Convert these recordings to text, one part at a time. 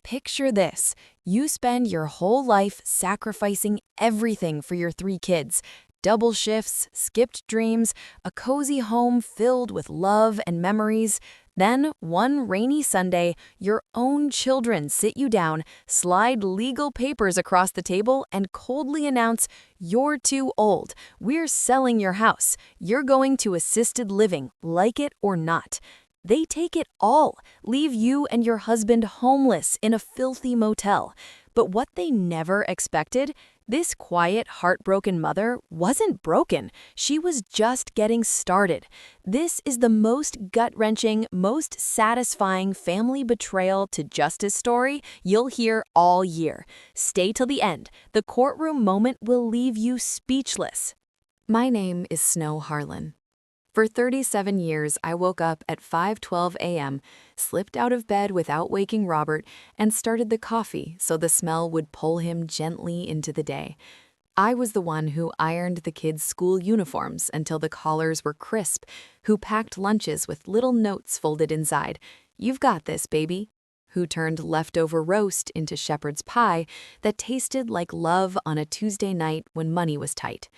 Picture this. You spend your whole life sacrificing everything for your 3 kids. Double shifts, skipped dreams, a cozy home filled with love and memories. Then, one rainy Sunday, your own children sit you down, slide legal papers across the table, and coldly announce, "You're too old. We're selling your house. You're going to assisted living, like it or not." They take it all, leave you and your husband homeless in a filthy motel. But what they never expected, this quiet, heartbroken mother wasn't broken. She was just getting started. This is the most gut-wrenching, most satisfying family betrayal to justice story you'll hear all year. Stay till the end. The courtroom moment will leave you speechless. My name is Snow Harlan. For 37 years, I woke up at 5:12 a.m., slipped out of bed without waking Robert, and started the coffee so the smell would pull him gently into the day. I was the one who ironed the kids' school uniforms until the collars were crisp, who packed lunches with little notes folded inside. "You've got this, baby." Who turned leftover roast into shepherd's pie that tasted like love on a Tuesday night when money was tight.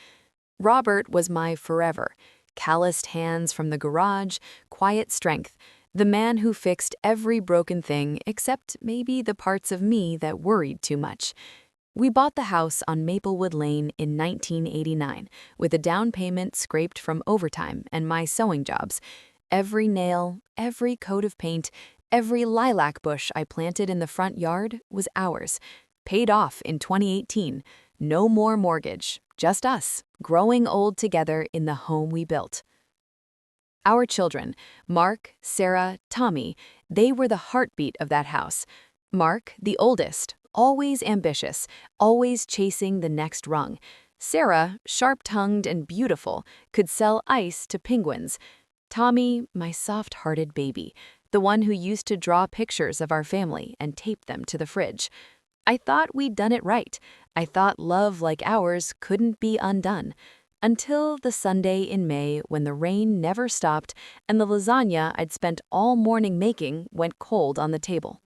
Robert was my forever. Calloused hands from the garage, quiet strength, the man who fixed every broken thing except maybe the parts of me that worried too much. We bought the house on Maplewood Lane in 1989 with a down payment scraped from overtime and my sewing jobs. Every nail, every coat of paint, every lilac bush I planted in the front yard was ours. Paid off in 2018. No more mortgage, just us, growing old together in the home we built. Our children, Mark, Sarah, Tommy, they were the heartbeat of that house. Mark, the oldest, always ambitious, always chasing the next rung. Sarah, sharp-tongued and beautiful, could sell ice to penguins. Tommy, my soft-hearted baby, the one who used to draw pictures of our family and tape them to the fridge. I thought we'd done it right. I thought love like ours couldn't be undone. Until the Sunday in May when the rain never stopped and the lasagna I'd spent all morning making went cold on the table.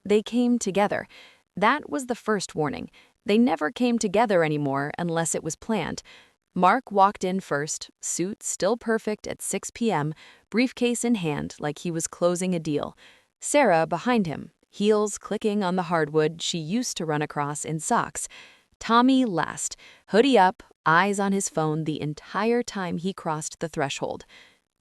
They came together. That was the first warning. They never came together anymore unless it was planned. Mark walked in first, suit still perfect at 6 p.m., briefcase in hand like he was closing a deal. Sarah behind him, heels clicking on the hardwood she used to run across in socks. Tommy last, hoodie up, eyes on his phone the entire time he crossed the threshold.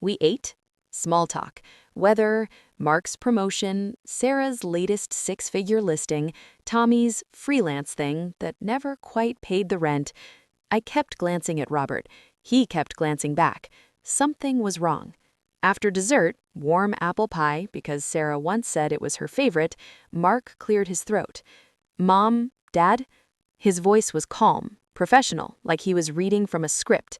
We ate. Small talk. Weather, Mark's promotion, Sarah's latest 6-figure listing, Tommy's freelance thing that never quite paid the rent. I kept glancing at Robert. He kept glancing back. Something was wrong. After dessert, warm apple pie, because Sarah once said it was her favorite, Mark cleared his throat. "Mom, Dad?" His voice was calm, professional, like he was reading from a script.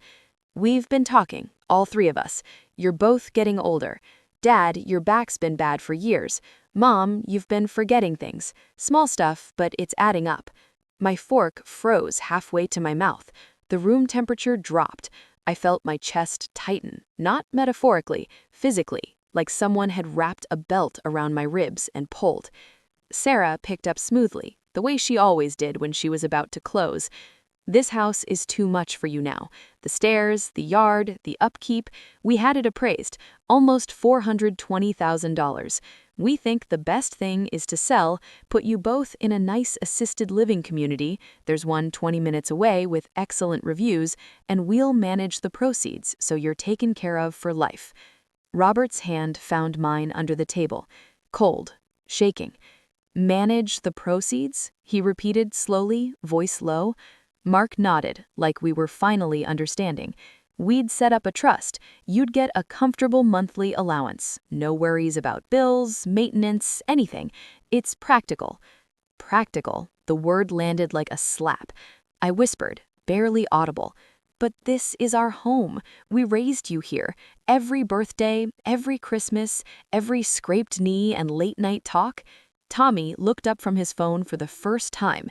"We've been talking, all 3 of us. You're both getting older. Dad, your back's been bad for years. Mom, you've been forgetting things. Small stuff, but it's adding up." My fork froze halfway to my mouth. The room temperature dropped. I felt my chest tighten, not metaphorically, physically, like someone had wrapped a belt around my ribs and pulled. Sarah picked up smoothly, the way she always did when she was about to close. "This house is too much for you now. The stairs, the yard, the upkeep, we had it appraised, almost $420,000. We think the best thing is to sell, put you both in a nice assisted living community, there's one 20 minutes away with excellent reviews, and we'll manage the proceeds so you're taken care of for life." Robert's hand found mine under the table, cold, shaking. "Manage the proceeds?" he repeated slowly, voice low. Mark nodded, like we were finally understanding. "We'd set up a trust. You'd get a comfortable monthly allowance. No worries about bills, maintenance, anything. It's practical." Practical. The word landed like a slap. I whispered, barely audible. "But this is our home. We raised you here. Every birthday, every Christmas, every scraped knee and late-night talk." Tommy looked up from his phone for the first time.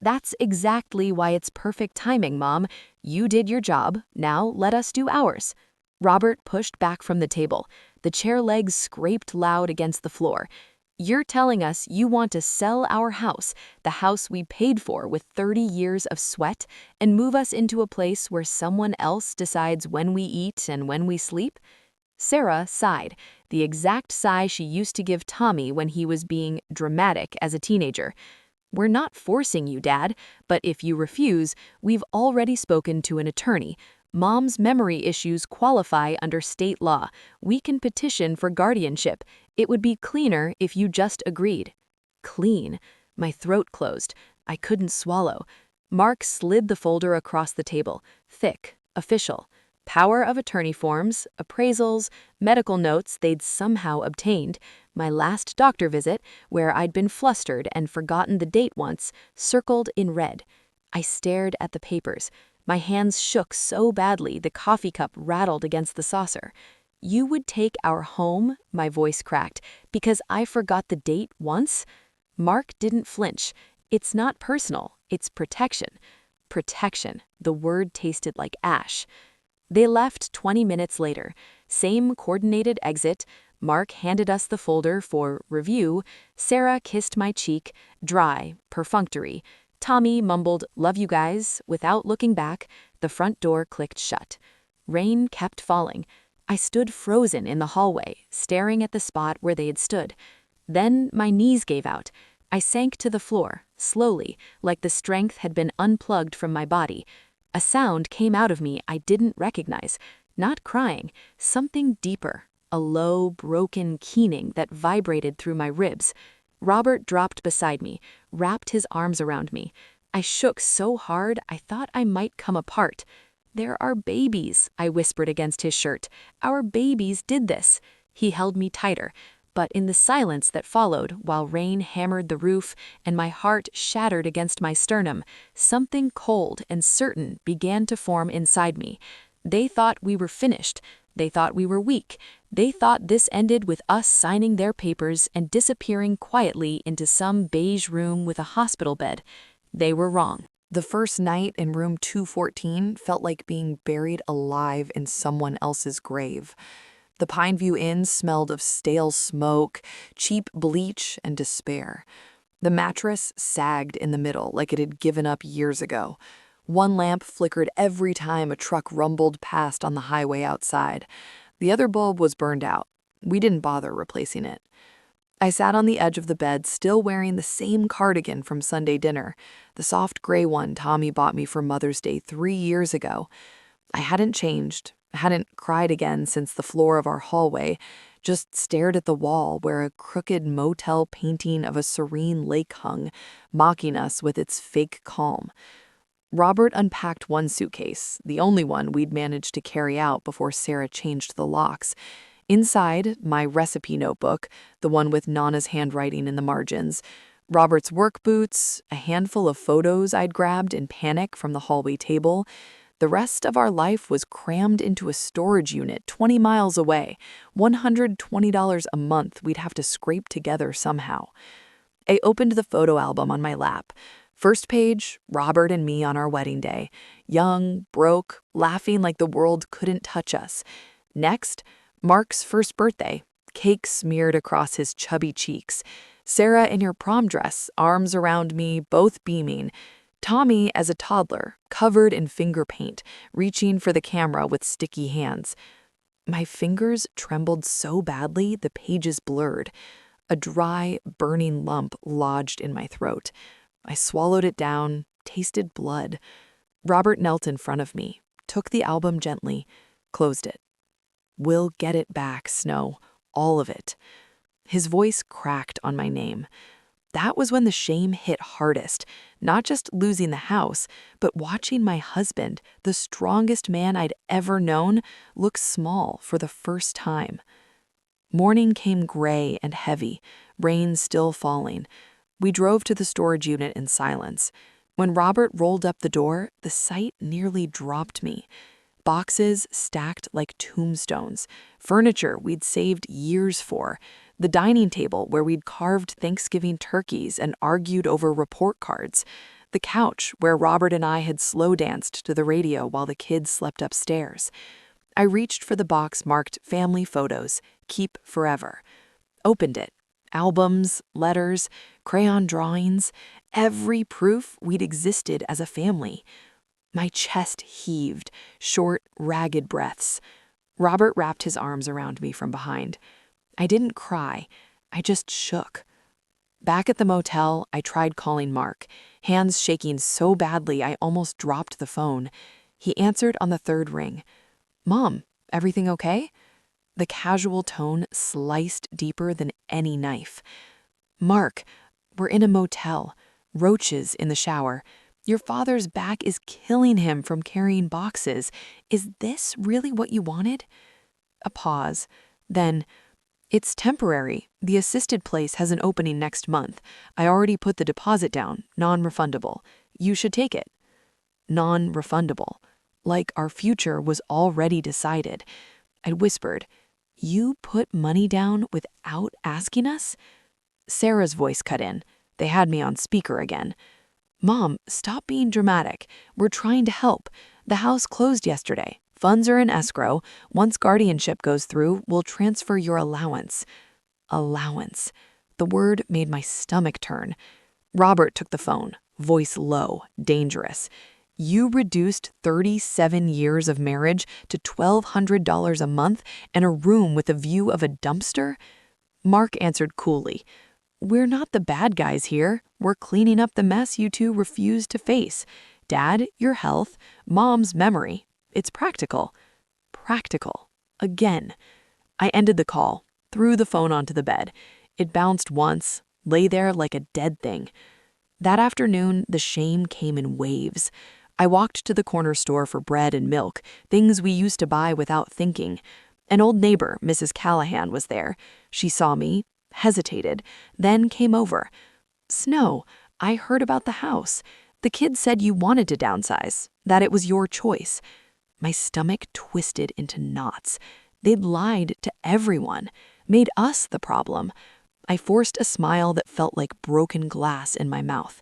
"That's exactly why it's perfect timing, Mom. You did your job, now let us do ours." Robert pushed back from the table. The chair legs scraped loud against the floor. You're telling us you want to sell our house, the house we paid for with 30 years of sweat, and move us into a place where someone else decides when we eat and when we sleep? Sarah sighed, the exact sigh she used to give Tommy when he was being dramatic as a teenager. We're not forcing you, Dad, but if you refuse, we've already spoken to an attorney. Mom's memory issues qualify under state law. We can petition for guardianship. It would be cleaner if you just agreed. Clean. My throat closed. I couldn't swallow. Mark slid the folder across the table. Thick. Official. Power of attorney forms, appraisals, medical notes they'd somehow obtained, my last doctor visit, where I'd been flustered and forgotten the date once, circled in red. I stared at the papers. My hands shook so badly the coffee cup rattled against the saucer. You would take our home, my voice cracked, because I forgot the date once? Mark didn't flinch. It's not personal, it's protection. Protection. The word tasted like ash. They left 20 minutes later. Same coordinated exit. Mark handed us the folder for review. Sarah kissed my cheek, dry, perfunctory. Tommy mumbled, "Love you guys," without looking back. The front door clicked shut. Rain kept falling. I stood frozen in the hallway, staring at the spot where they had stood. Then my knees gave out. I sank to the floor, slowly, like the strength had been unplugged from my body. A sound came out of me I didn't recognize. Not crying, something deeper. A low, broken keening that vibrated through my ribs. Robert dropped beside me, wrapped his arms around me. I shook so hard I thought I might come apart. "There are babies," I whispered against his shirt. "Our babies did this." He held me tighter. But in the silence that followed, while rain hammered the roof and my heart shattered against my sternum, something cold and certain began to form inside me. They thought we were finished. They thought we were weak. They thought this ended with us signing their papers and disappearing quietly into some beige room with a hospital bed. They were wrong. The first night in room 214 felt like being buried alive in someone else's grave. The Pineview Inn smelled of stale smoke, cheap bleach, and despair. The mattress sagged in the middle like it had given up years ago. One lamp flickered every time a truck rumbled past on the highway outside. The other bulb was burned out. We didn't bother replacing it. I sat on the edge of the bed, still wearing the same cardigan from Sunday dinner, the soft gray one Tommy bought me for Mother's Day 3 years ago. I hadn't changed. Hadn't cried again since the floor of our hallway, just stared at the wall where a crooked motel painting of a serene lake hung, mocking us with its fake calm. Robert unpacked one suitcase, the only one we'd managed to carry out before Sarah changed the locks. Inside, my recipe notebook, the one with Nana's handwriting in the margins, Robert's work boots, a handful of photos I'd grabbed in panic from the hallway table. The rest of our life was crammed into a storage unit 20 miles away, $120 a month we'd have to scrape together somehow. I opened the photo album on my lap. First page, Robert and me on our wedding day. Young, broke, laughing like the world couldn't touch us. Next, Mark's first birthday, cake smeared across his chubby cheeks. Sarah in her prom dress, arms around me, both beaming. Tommy as a toddler, covered in finger paint, reaching for the camera with sticky hands. My fingers trembled so badly the pages blurred. A dry, burning lump lodged in my throat. I swallowed it down, tasted blood. Robert knelt in front of me, took the album gently, closed it. "We'll get it back, Snow, all of it." His voice cracked on my name. That was when the shame hit hardest, not just losing the house, but watching my husband, the strongest man I'd ever known, look small for the first time. Morning came gray and heavy, rain still falling. We drove to the storage unit in silence. When Robert rolled up the door, the sight nearly dropped me. Boxes stacked like tombstones, furniture we'd saved years for, the dining table where we'd carved Thanksgiving turkeys and argued over report cards, the couch where Robert and I had slow danced to the radio while the kids slept upstairs. I reached for the box marked Family Photos, Keep Forever. Opened it, Albums, letters, crayon drawings, every proof we'd existed as a family. My chest heaved, short, ragged breaths. Robert wrapped his arms around me from behind. I didn't cry, I just shook. Back at the motel, I tried calling Mark, hands shaking so badly I almost dropped the phone. He answered on the third ring. "Mom, everything okay?" The casual tone sliced deeper than any knife. "Mark, we're in a motel. Roaches in the shower. Your father's back is killing him from carrying boxes. Is this really what you wanted?" A pause. Then, "It's temporary. The assisted place has an opening next month. I already put the deposit down, non-refundable. You should take it." Non-refundable. Like our future was already decided. I whispered, "You put money down without asking us?" Sarah's voice cut in. They had me on speaker again. "Mom, stop being dramatic. We're trying to help. The house closed yesterday. Funds are in escrow. Once guardianship goes through, we'll transfer your allowance." Allowance. The word made my stomach turn. Robert took the phone, voice low, dangerous. "You reduced 37 years of marriage to $1,200 a month and a room with a view of a dumpster?" Mark answered coolly, "We're not the bad guys here. We're cleaning up the mess you two refused to face. Dad, your health. Mom's memory. It's practical." Practical. Again. I ended the call, threw the phone onto the bed. It bounced once, lay there like a dead thing. That afternoon, the shame came in waves. I walked to the corner store for bread and milk, things we used to buy without thinking. An old neighbor, Mrs. Callahan, was there. She saw me, hesitated, then came over. "Snow, I heard about the house. The kids said you wanted to downsize, that it was your choice." My stomach twisted into knots. They'd lied to everyone, made us the problem. I forced a smile that felt like broken glass in my mouth.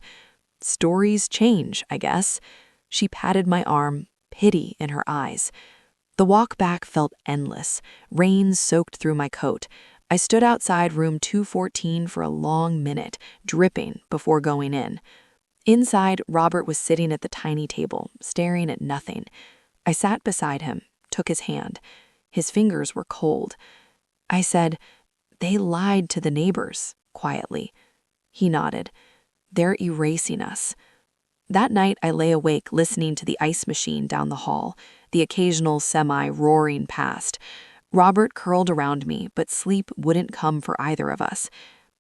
Stories change, I guess. She patted my arm, pity in her eyes. The walk back felt endless. Rain soaked through my coat. I stood outside room 214 for a long minute, dripping before going in. Inside, Robert was sitting at the tiny table, staring at nothing. I sat beside him, took his hand. His fingers were cold. I said, "They lied to the neighbors," quietly. He nodded. "They're erasing us." That night, I lay awake listening to the ice machine down the hall, the occasional semi roaring past. Robert curled around me, but sleep wouldn't come for either of us.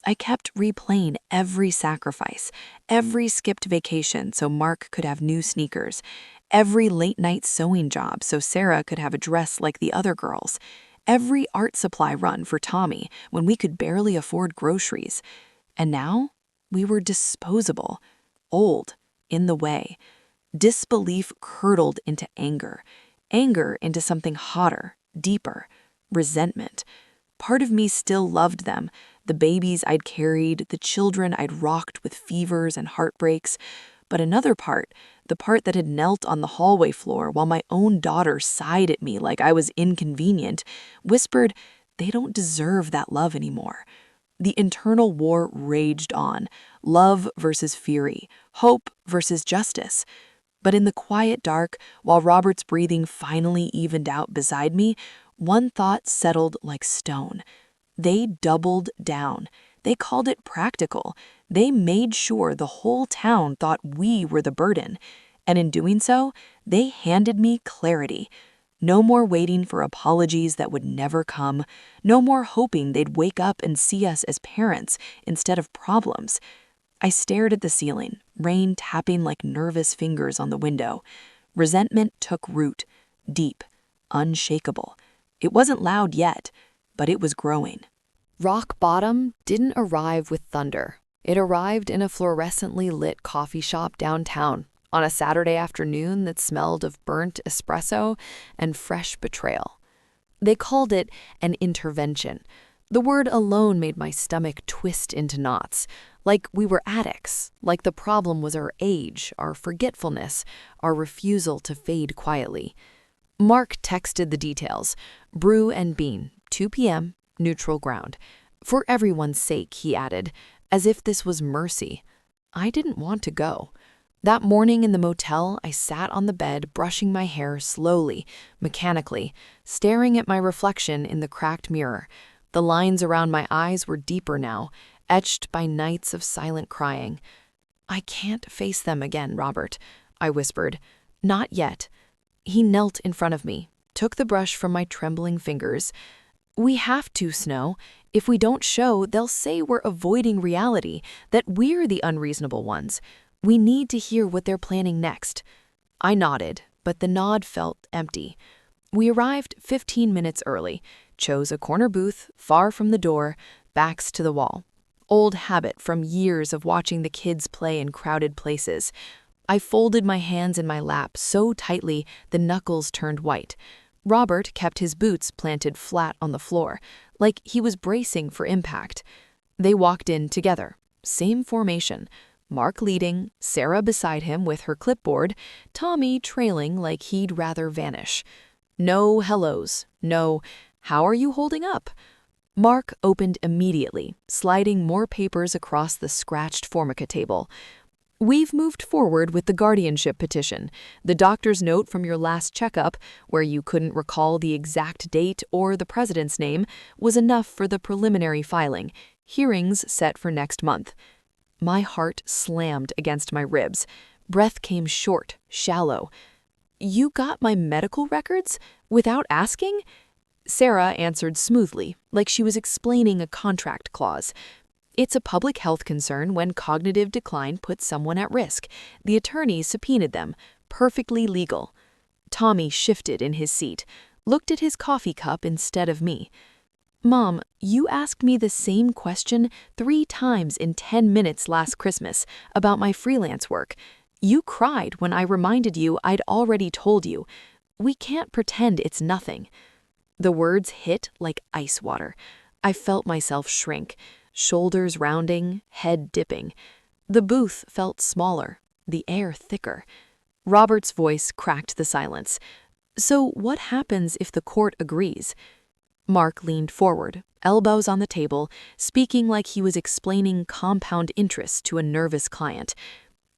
I kept replaying every sacrifice, every skipped vacation so Mark could have new sneakers, every late-night sewing job so Sarah could have a dress like the other girls, every art supply run for Tommy when we could barely afford groceries. And now, we were disposable, old, in the way. Disbelief curdled into anger, anger into something hotter, deeper, resentment. Part of me still loved them, the babies I'd carried, the children I'd rocked with fevers and heartbreaks. But another part, the part that had knelt on the hallway floor while my own daughter sighed at me like I was inconvenient, whispered, "They don't deserve that love anymore." The internal war raged on, love versus fury, hope versus justice. But in the quiet dark, while Robert's breathing finally evened out beside me, one thought settled like stone. They doubled down. They called it practical. They made sure the whole town thought we were the burden. And in doing so, they handed me clarity. No more waiting for apologies that would never come. No more hoping they'd wake up and see us as parents instead of problems. I stared at the ceiling, rain tapping like nervous fingers on the window. Resentment took root, deep, unshakable. It wasn't loud yet, but it was growing. Rock bottom didn't arrive with thunder. It arrived in a fluorescently lit coffee shop downtown on a Saturday afternoon that smelled of burnt espresso and fresh betrayal. They called it an intervention. The word alone made my stomach twist into knots, like we were addicts, like the problem was our age, our forgetfulness, our refusal to fade quietly. Mark texted the details. Brew and bean, 2 p.m., neutral ground. For everyone's sake, he added, as if this was mercy. I didn't want to go. That morning in the motel, I sat on the bed, brushing my hair slowly, mechanically, staring at my reflection in the cracked mirror. The lines around my eyes were deeper now, etched by nights of silent crying. I can't face them again, Robert, I whispered. Not yet. He knelt in front of me, took the brush from my trembling fingers. We have to, Snow. If we don't show, they'll say we're avoiding reality, that we're the unreasonable ones. We need to hear what they're planning next. I nodded, but the nod felt empty. We arrived 15 minutes early, chose a corner booth, far from the door, backs to the wall. Old habit from years of watching the kids play in crowded places. I folded my hands in my lap so tightly the knuckles turned white. Robert kept his boots planted flat on the floor, like he was bracing for impact. They walked in together, same formation. Mark leading, Sarah beside him with her clipboard, Tommy trailing like he'd rather vanish. No hellos, no, how are you holding up? Mark opened immediately, sliding more papers across the scratched formica table. We've moved forward with the guardianship petition. The doctor's note from your last checkup, where you couldn't recall the exact date or the president's name, was enough for the preliminary filing. Hearings set for next month. My heart slammed against my ribs. Breath came short, shallow. You got my medical records? Without asking? Sarah answered smoothly, like she was explaining a contract clause. It's a public health concern when cognitive decline puts someone at risk. The attorney subpoenaed them. Perfectly legal. Tommy shifted in his seat, looked at his coffee cup instead of me. Mom, you asked me the same question 3 times in 10 minutes last Christmas about my freelance work. You cried when I reminded you I'd already told you. We can't pretend it's nothing. The words hit like ice water. I felt myself shrink, shoulders rounding, head dipping. The booth felt smaller, the air thicker. Robert's voice cracked the silence. So what happens if the court agrees? Mark leaned forward, elbows on the table, speaking like he was explaining compound interest to a nervous client.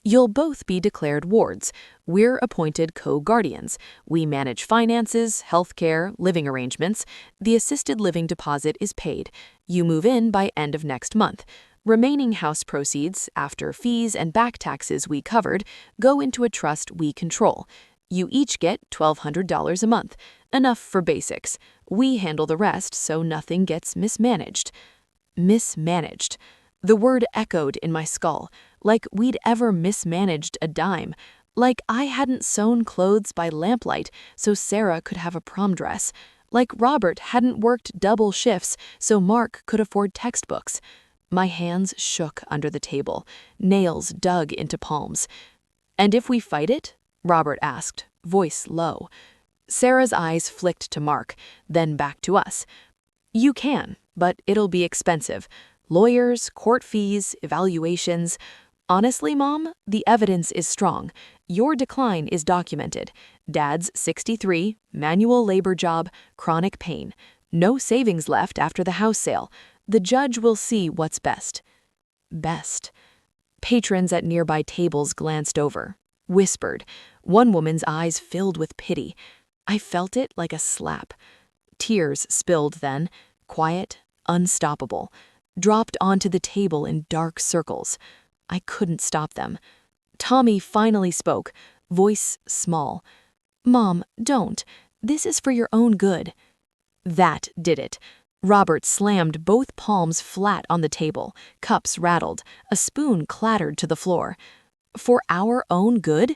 You'll both be declared wards. We're appointed co-guardians. We manage finances, healthcare, living arrangements. The assisted living deposit is paid. You move in by end of next month. Remaining house proceeds, after fees and back taxes we covered, go into a trust we control. You each get $1,200 a month, enough for basics. We handle the rest so nothing gets mismanaged. Mismanaged. The word echoed in my skull, like we'd ever mismanaged a dime, like I hadn't sewn clothes by lamplight so Sarah could have a prom dress, like Robert hadn't worked double shifts so Mark could afford textbooks. My hands shook under the table, nails dug into palms. And if we fight it? Robert asked, voice low. Sarah's eyes flicked to Mark, then back to us. You can, but it'll be expensive. Lawyers, court fees, evaluations. Honestly, Mom, the evidence is strong. Your decline is documented. Dad's 63, manual labor job, chronic pain. No savings left after the house sale. The judge will see what's best. Best. Patrons at nearby tables glanced over, whispered. One woman's eyes filled with pity. I felt it like a slap. Tears spilled then, quiet, unstoppable, dropped onto the table in dark circles. I couldn't stop them. Tommy finally spoke, voice small. Mom, don't. This is for your own good. That did it. Robert slammed both palms flat on the table. Cups rattled. A spoon clattered to the floor. For our own good?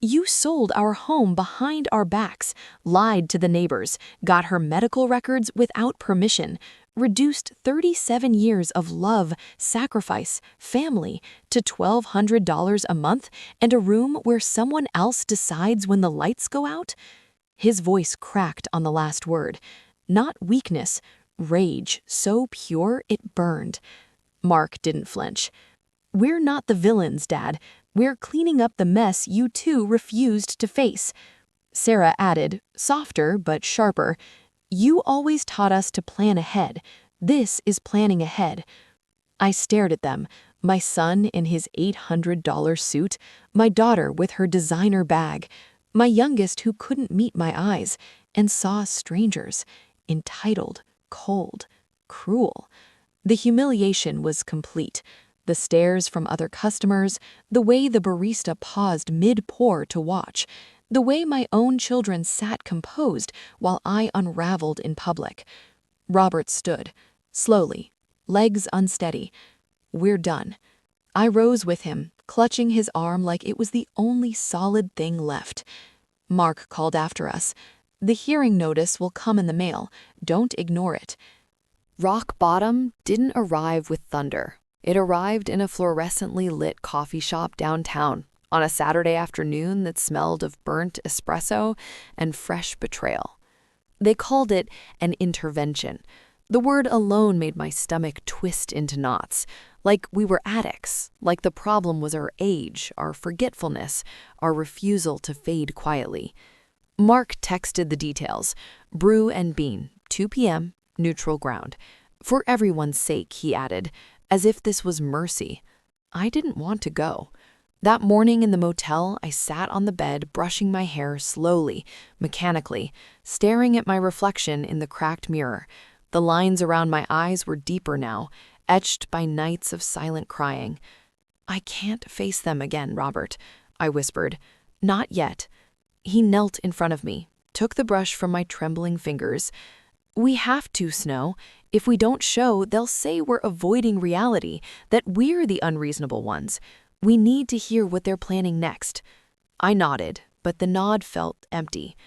You sold our home behind our backs, lied to the neighbors, got her medical records without permission, reduced 37 years of love, sacrifice, family to $1,200 a month and a room where someone else decides when the lights go out? His voice cracked on the last word. Not weakness, rage, so pure it burned. Mark didn't flinch. We're not the villains, Dad. We're cleaning up the mess you two refused to face. Sarah added, softer but sharper, you always taught us to plan ahead. This is planning ahead. I stared at them, my son in his $800 suit, my daughter with her designer bag, my youngest who couldn't meet my eyes, and saw strangers, entitled, cold, cruel. The humiliation was complete. The stares from other customers, the way the barista paused mid-pour to watch, the way my own children sat composed while I unraveled in public. Robert stood, slowly, legs unsteady. We're done. I rose with him, clutching his arm like it was the only solid thing left. Mark called after us. The hearing notice will come in the mail. Don't ignore it. Rock bottom didn't arrive with thunder. It arrived in a fluorescently lit coffee shop downtown on a Saturday afternoon that smelled of burnt espresso and fresh betrayal. They called it an intervention. The word alone made my stomach twist into knots, like we were addicts, like the problem was our age, our forgetfulness, our refusal to fade quietly. Mark texted the details. Brew and bean, 2 p.m., neutral ground. For everyone's sake, he added, as if this was mercy. I didn't want to go. That morning in the motel, I sat on the bed, brushing my hair slowly, mechanically, staring at my reflection in the cracked mirror. The lines around my eyes were deeper now, etched by nights of silent crying. I can't face them again, Robert, I whispered. Not yet. He knelt in front of me, took the brush from my trembling fingers. We have to, Snow. If we don't show, they'll say we're avoiding reality, that we're the unreasonable ones. We need to hear what they're planning next. I nodded, but the nod felt empty.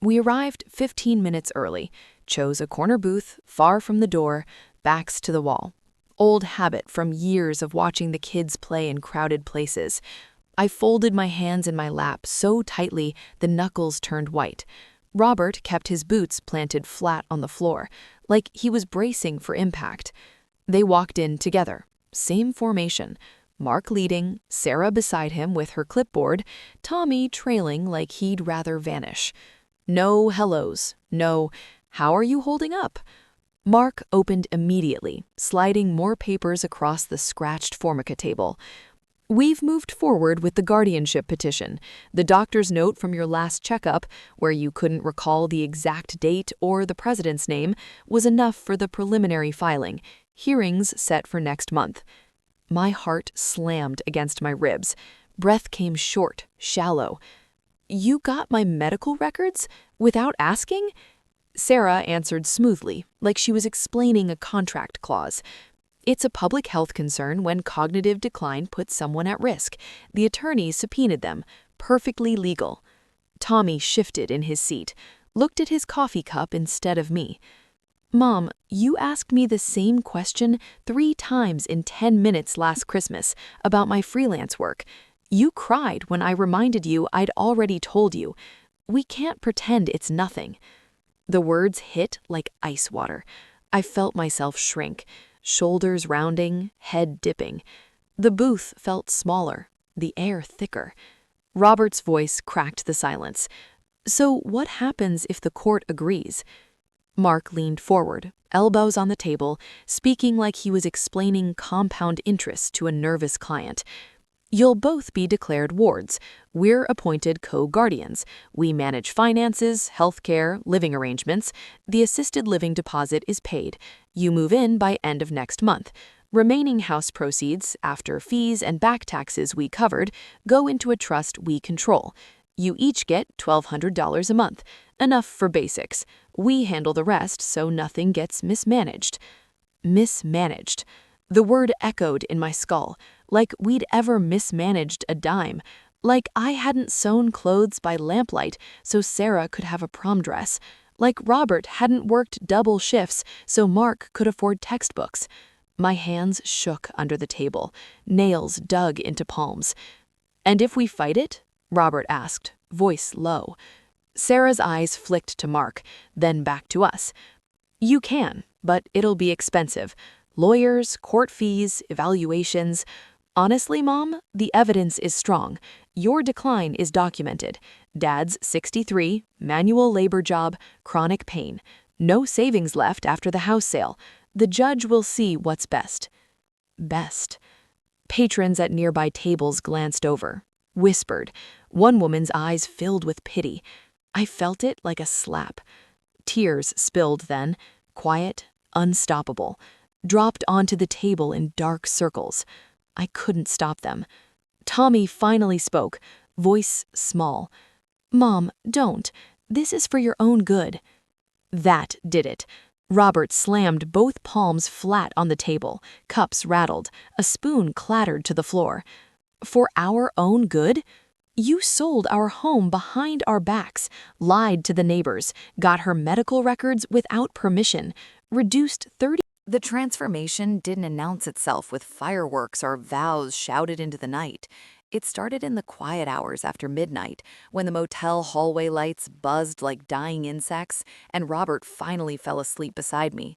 We arrived 15 minutes early, chose a corner booth, far from the door, backs to the wall. Old habit from years of watching the kids play in crowded places. I folded my hands in my lap so tightly the knuckles turned white. Robert kept his boots planted flat on the floor, like he was bracing for impact. They walked in together, same formation. Mark leading, Sarah beside him with her clipboard, Tommy trailing like he'd rather vanish. No hellos, no, how are you holding up? Mark opened immediately, sliding more papers across the scratched formica table. We've moved forward with the guardianship petition. The doctor's note from your last checkup, where you couldn't recall the exact date or the president's name, was enough for the preliminary filing. Hearings set for next month. My heart slammed against my ribs. Breath came short, shallow. You got my medical records? Without asking? Sarah answered smoothly, like she was explaining a contract clause. It's a public health concern when cognitive decline puts someone at risk. The attorney subpoenaed them. Perfectly legal. Tommy shifted in his seat, looked at his coffee cup instead of me. Mom, you asked me the same question 3 times in 10 minutes last Christmas about my freelance work. You cried when I reminded you I'd already told you. We can't pretend it's nothing. The words hit like ice water. I felt myself shrink, shoulders rounding, head dipping. The booth felt smaller, the air thicker. Robert's voice cracked the silence. So what happens if the court agrees? Mark leaned forward, elbows on the table, speaking like he was explaining compound interest to a nervous client. You'll both be declared wards. We're appointed co-guardians. We manage finances, healthcare, living arrangements. The assisted living deposit is paid. You move in by end of next month. Remaining house proceeds, after fees and back taxes we covered, go into a trust we control. You each get $1,200 a month, enough for basics. We handle the rest so nothing gets mismanaged. Mismanaged. The word echoed in my skull, like we'd ever mismanaged a dime, like I hadn't sewn clothes by lamplight so Sarah could have a prom dress, like Robert hadn't worked double shifts so Mark could afford textbooks. My hands shook under the table, nails dug into palms. And if we fight it? Robert asked, voice low. Sarah's eyes flicked to Mark, then back to us. You can, but it'll be expensive. Lawyers, court fees, evaluations. Honestly, Mom, the evidence is strong. Your decline is documented. Dad's 63, manual labor job, chronic pain. No savings left after the house sale. The judge will see what's best. Best. Patrons at nearby tables glanced over, whispered. One woman's eyes filled with pity. I felt it like a slap. Tears spilled then, quiet, unstoppable, dropped onto the table in dark circles. I couldn't stop them. Tommy finally spoke, voice small. "Mom, don't. This is for your own good." That did it. Robert slammed both palms flat on the table. Cups rattled. A spoon clattered to the floor. "For our own good? You sold our home behind our backs, lied to the neighbors, got her medical records without permission, reduced 30." The transformation didn't announce itself with fireworks or vows shouted into the night. It started in the quiet hours after midnight, when the motel hallway lights buzzed like dying insects, and Robert finally fell asleep beside me.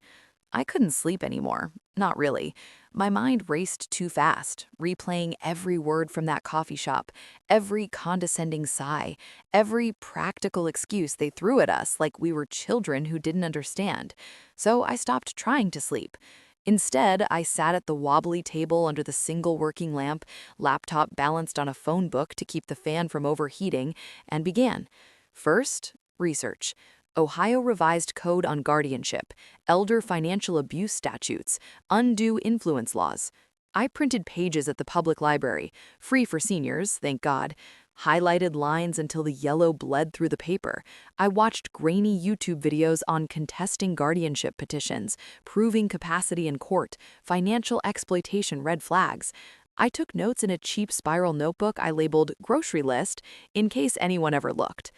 I couldn't sleep anymore. Not really. My mind raced too fast, replaying every word from that coffee shop, every condescending sigh, every practical excuse they threw at us like we were children who didn't understand. So I stopped trying to sleep. Instead, I sat at the wobbly table under the single working lamp, laptop balanced on a phone book to keep the fan from overheating, and began. First, research. Ohio Revised Code on Guardianship, Elder Financial Abuse Statutes, Undue Influence Laws. I printed pages at the public library, free for seniors, thank God. Highlighted lines until the yellow bled through the paper. I watched grainy YouTube videos on contesting guardianship petitions, proving capacity in court, financial exploitation red flags. I took notes in a cheap spiral notebook I labeled grocery list in case anyone ever looked.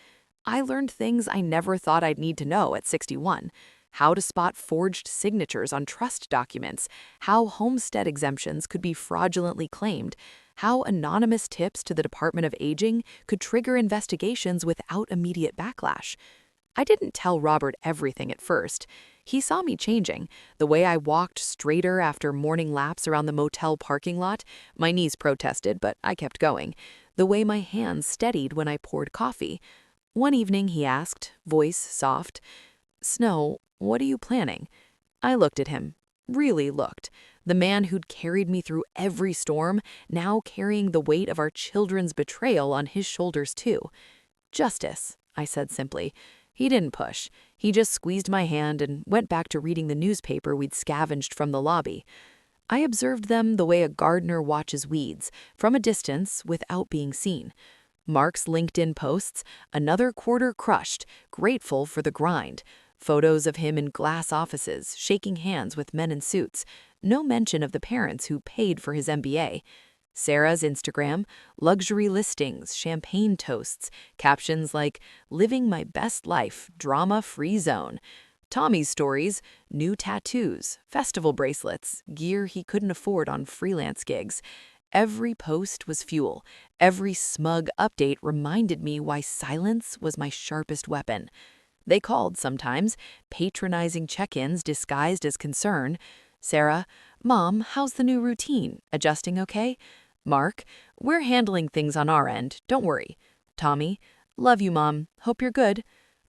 I learned things I never thought I'd need to know at 61. How to spot forged signatures on trust documents, how homestead exemptions could be fraudulently claimed, how anonymous tips to the Department of Aging could trigger investigations without immediate backlash. I didn't tell Robert everything at first. He saw me changing, the way I walked straighter after morning laps around the motel parking lot. My knees protested, but I kept going. The way my hands steadied when I poured coffee. One evening he asked, voice soft, "Snow, what are you planning?" I looked at him, really looked. The man who'd carried me through every storm, now carrying the weight of our children's betrayal on his shoulders too. "Justice," I said simply. He didn't push. He just squeezed my hand and went back to reading the newspaper we'd scavenged from the lobby. I observed them the way a gardener watches weeds, from a distance without being seen. Mark's LinkedIn posts, another quarter crushed, grateful for the grind. Photos of him in glass offices, shaking hands with men in suits. No mention of the parents who paid for his MBA. Sarah's Instagram, luxury listings, champagne toasts, captions like, "Living my best life, drama-free zone." Tommy's stories, new tattoos, festival bracelets, gear he couldn't afford on freelance gigs. Every post was fuel. Every smug update reminded me why silence was my sharpest weapon. They called sometimes, patronizing check-ins disguised as concern. Sarah, "Mom, how's the new routine? Adjusting okay?" Mark, "We're handling things on our end, don't worry." Tommy, "Love you, Mom. Hope you're good."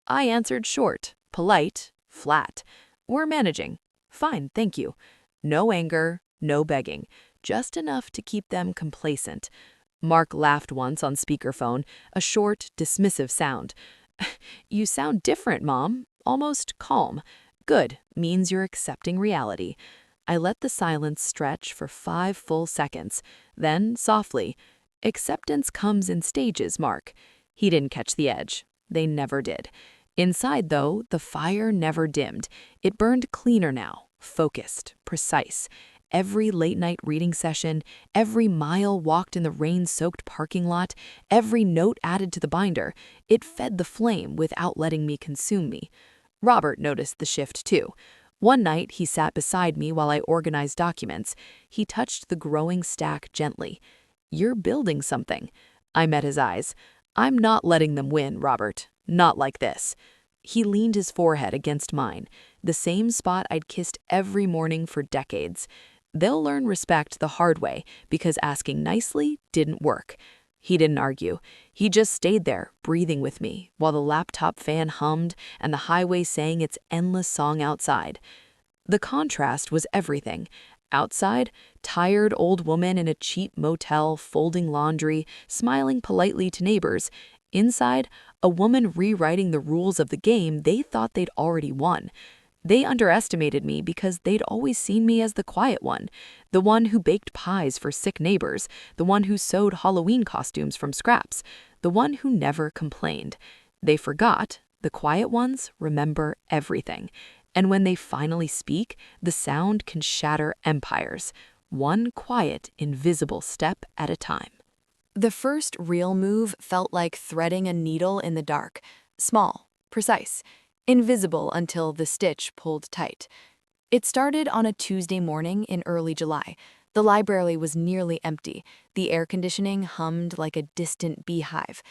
I answered short, polite, flat. "We're managing. Fine, thank you." No anger, no begging. Just enough to keep them complacent. Mark laughed once on speakerphone, a short, dismissive sound. "You sound different, Mom. Almost calm. Good, means you're accepting reality." I let the silence stretch for 5 full seconds. Then, softly, "Acceptance comes in stages, Mark." He didn't catch the edge. They never did. Inside, though, the fire never dimmed. It burned cleaner now, focused, precise. Every late-night reading session, every mile walked in the rain-soaked parking lot, every note added to the binder, it fed the flame without letting me consume me. Robert noticed the shift, too. One night, he sat beside me while I organized documents. He touched the growing stack gently. "You're building something." I met his eyes. "I'm not letting them win, Robert. Not like this." He leaned his forehead against mine, the same spot I'd kissed every morning for decades. They'll learn respect the hard way because asking nicely didn't work. He didn't argue. He just stayed there, breathing with me, while the laptop fan hummed and the highway sang its endless song outside. The contrast was everything. Outside, tired old woman in a cheap motel folding laundry, smiling politely to neighbors. Inside, a woman rewriting the rules of the game they thought they'd already won. They underestimated me because they'd always seen me as the quiet one, the one who baked pies for sick neighbors, the one who sewed Halloween costumes from scraps, the one who never complained. They forgot, the quiet ones remember everything. And when they finally speak, the sound can shatter empires, one quiet, invisible step at a time. The first real move felt like threading a needle in the dark, small, precise, invisible until the stitch pulled tight. It started on a Tuesday morning in early July. The library was nearly empty. The air conditioning hummed like a distant beehive.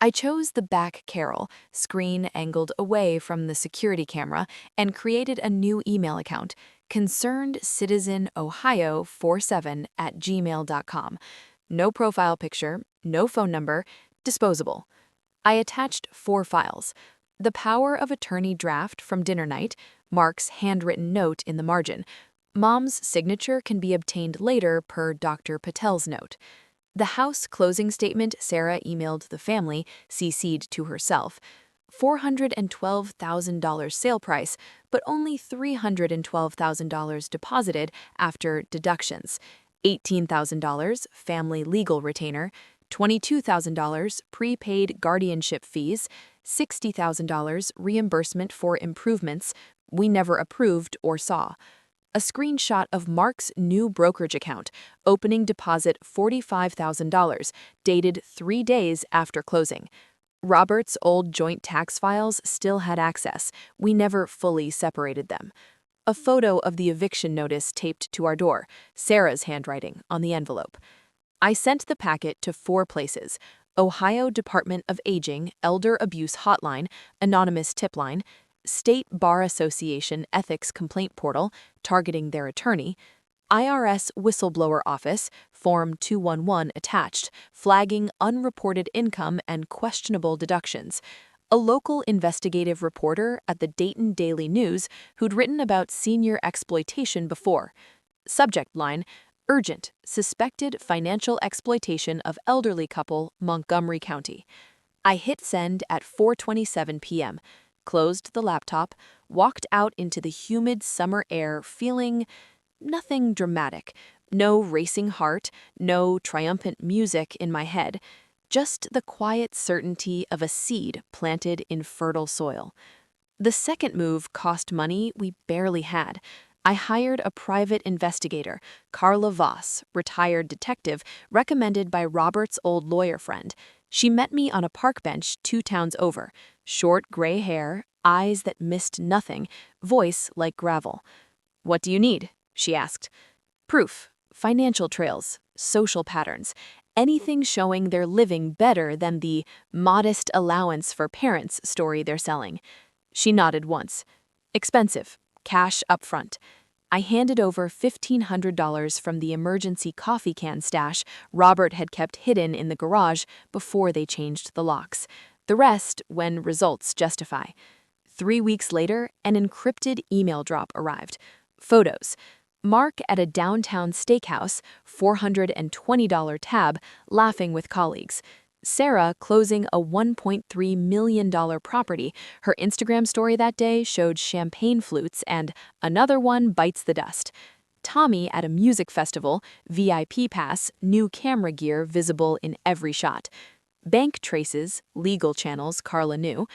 I chose the back carrel, screen angled away from the security camera, and created a new email account, concernedcitizenohio47@gmail.com. No profile picture, no phone number, disposable. I attached 4 files. The power of attorney draft from dinner night, Mark's handwritten note in the margin. Mom's signature can be obtained later per Dr. Patel's note. The house closing statement Sarah emailed the family, CC'd to herself. $412,000 sale price, but only $312,000 deposited after deductions. $18,000 family legal retainer, $22,000 prepaid guardianship fees, $60,000 reimbursement for improvements we never approved or saw. A screenshot of Mark's new brokerage account, opening deposit $45,000, dated 3 days after closing. Robert's old joint tax files still had access. We never fully separated them. A photo of the eviction notice taped to our door, Sarah's handwriting on the envelope. I sent the packet to 4 places: Ohio Department of Aging Elder Abuse Hotline, Anonymous Tip Line, State Bar Association Ethics Complaint Portal, targeting their attorney, IRS Whistleblower Office, Form 211 attached, flagging unreported income and questionable deductions, a local investigative reporter at the Dayton Daily News who'd written about senior exploitation before. Subject line: Urgent, suspected financial exploitation of elderly couple, Montgomery County. I hit send at 4:27 p.m., closed the laptop, walked out into the humid summer air feeling nothing dramatic, no racing heart, no triumphant music in my head, just the quiet certainty of a seed planted in fertile soil. The second move cost money we barely had. I hired a private investigator, Carla Voss, retired detective, recommended by Robert's old lawyer friend. She met me on a park bench 2 towns over, short gray hair, eyes that missed nothing, voice like gravel. "What do you need?" she asked. "Proof, financial trails, social patterns, anything showing they're living better than the modest allowance for parents story they're selling." She nodded once. "Expensive. Cash upfront." I handed over $1,500 from the emergency coffee can stash Robert had kept hidden in the garage before they changed the locks. The rest when results justify. 3 weeks later, an encrypted email drop arrived. Photos. Mark at a downtown steakhouse, $420 tab, laughing with colleagues. Sarah closing a $1.3 million property. Her Instagram story that day showed champagne flutes and "another one bites the dust." Tommy at a music festival, VIP pass, new camera gear visible in every shot. Bank traces, legal channels Carla knew.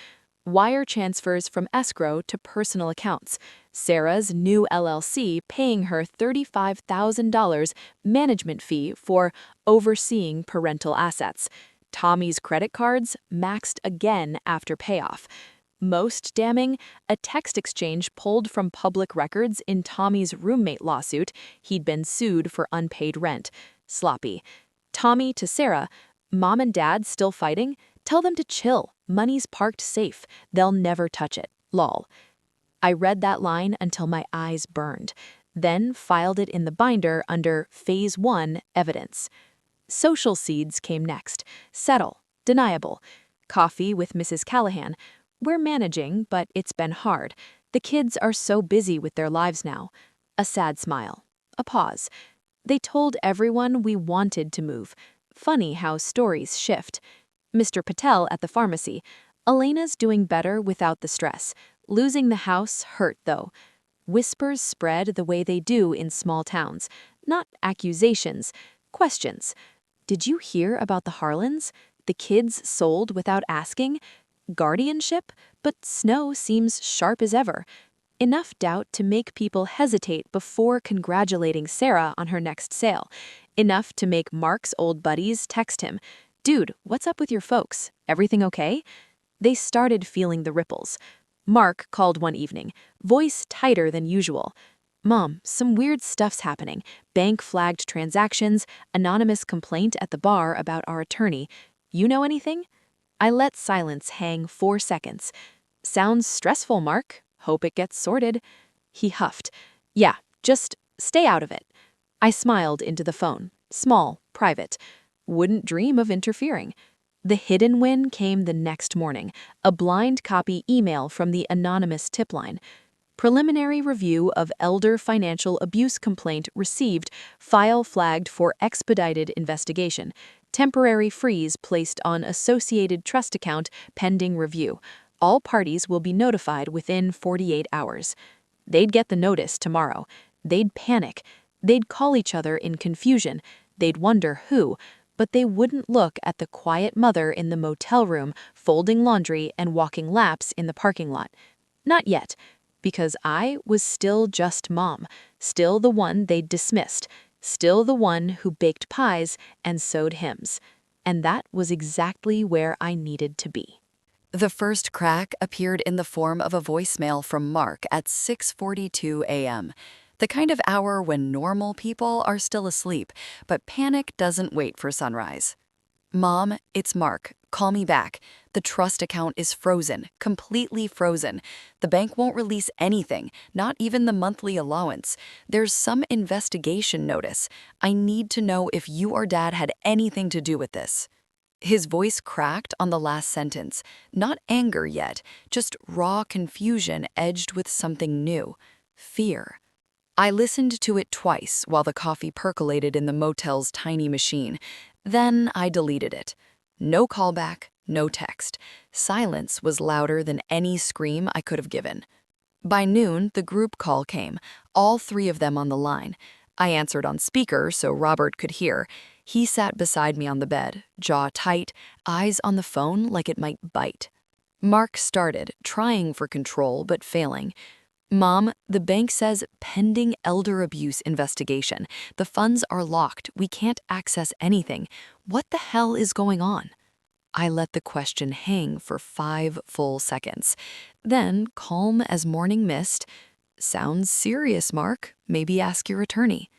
Wire transfers from escrow to personal accounts. Sarah's new LLC paying her $35,000 management fee for overseeing parental assets. Tommy's credit cards maxed again after payoff. Most damning, a text exchange pulled from public records in Tommy's roommate lawsuit. He'd been sued for unpaid rent. Sloppy. Tommy to Sarah: "Mom and Dad still fighting? Tell them to chill. Money's parked safe. They'll never touch it. Lol." I read that line until my eyes burned, then filed it in the binder under Phase 1 Evidence. Social seeds came next. Settle. Deniable. Coffee with Mrs. Callahan. "We're managing, but it's been hard." The kids are so busy with their lives now. A sad smile. A pause. They told everyone we wanted to move. Funny how stories shift. Mr. Patel at the pharmacy. Elena's doing better without the stress. Losing the house hurt, though. Whispers spread the way they do in small towns. Not accusations, questions. Did you hear about the Harlans? The kids sold without asking? Guardianship? But Snow seems sharp as ever. Enough doubt to make people hesitate before congratulating Sarah on her next sale. Enough to make Mark's old buddies text him, "Dude, what's up with your folks? Everything okay?" They started feeling the ripples. Mark called one evening, voice tighter than usual. "Mom, some weird stuff's happening. Bank-flagged transactions, anonymous complaint at the bar about our attorney. You know anything?" I let silence hang 4 seconds. "Sounds stressful, Mark. Hope it gets sorted." He huffed. "Yeah, just stay out of it." I smiled into the phone. Small, private. Wouldn't dream of interfering. The hidden win came the next morning, a blind copy email from the anonymous tip line. "Preliminary review of elder financial abuse complaint received, file flagged for expedited investigation. Temporary freeze placed on associated trust account pending review. All parties will be notified within 48 hours. They'd get the notice tomorrow. They'd panic. They'd call each other in confusion. They'd wonder who, but they wouldn't look at the quiet mother in the motel room, folding laundry and walking laps in the parking lot. Not yet, because I was still just mom, still the one they'd dismissed, still the one who baked pies and sewed hymns. And that was exactly where I needed to be. The first crack appeared in the form of a voicemail from Mark at 6:42 a.m., the kind of hour when normal people are still asleep, but panic doesn't wait for sunrise. "Mom, it's Mark. Call me back. The trust account is frozen, completely frozen. The bank won't release anything, not even the monthly allowance. There's some investigation notice. I need to know if you or Dad had anything to do with this." His voice cracked on the last sentence. Not anger yet, just raw confusion edged with something new. Fear. I listened to it twice while the coffee percolated in the motel's tiny machine. Then I deleted it. No callback, no text. Silence was louder than any scream I could have given. By noon, the group call came, all 3 of them on the line. I answered on speaker so Robert could hear. He sat beside me on the bed, jaw tight, eyes on the phone like it might bite. Mark started, trying for control but failing. "Mom, the bank says pending elder abuse investigation. The funds are locked. We can't access anything. What the hell is going on?" I let the question hang for 5 full seconds. Then, calm as morning mist, "Sounds serious, Mark. Maybe ask your attorney."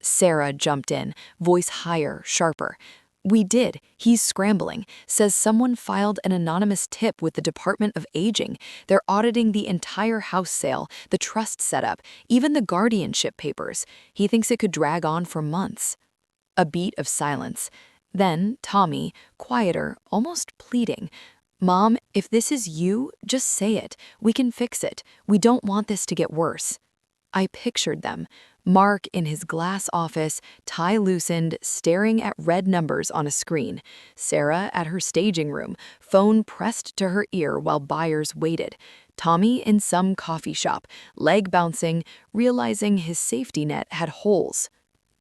Sarah jumped in, voice higher, sharper. "We did. He's scrambling. Says someone filed an anonymous tip with the Department of Aging. They're auditing the entire house sale, the trust setup, even the guardianship papers. He thinks it could drag on for months." A beat of silence. Then Tommy, quieter, almost pleading. "Mom, if this is you, just say it. We can fix it. We don't want this to get worse." I pictured them. Mark in his glass office, tie loosened, staring at red numbers on a screen. Sarah at her staging room, phone pressed to her ear while buyers waited. Tommy in some coffee shop, leg bouncing, realizing his safety net had holes.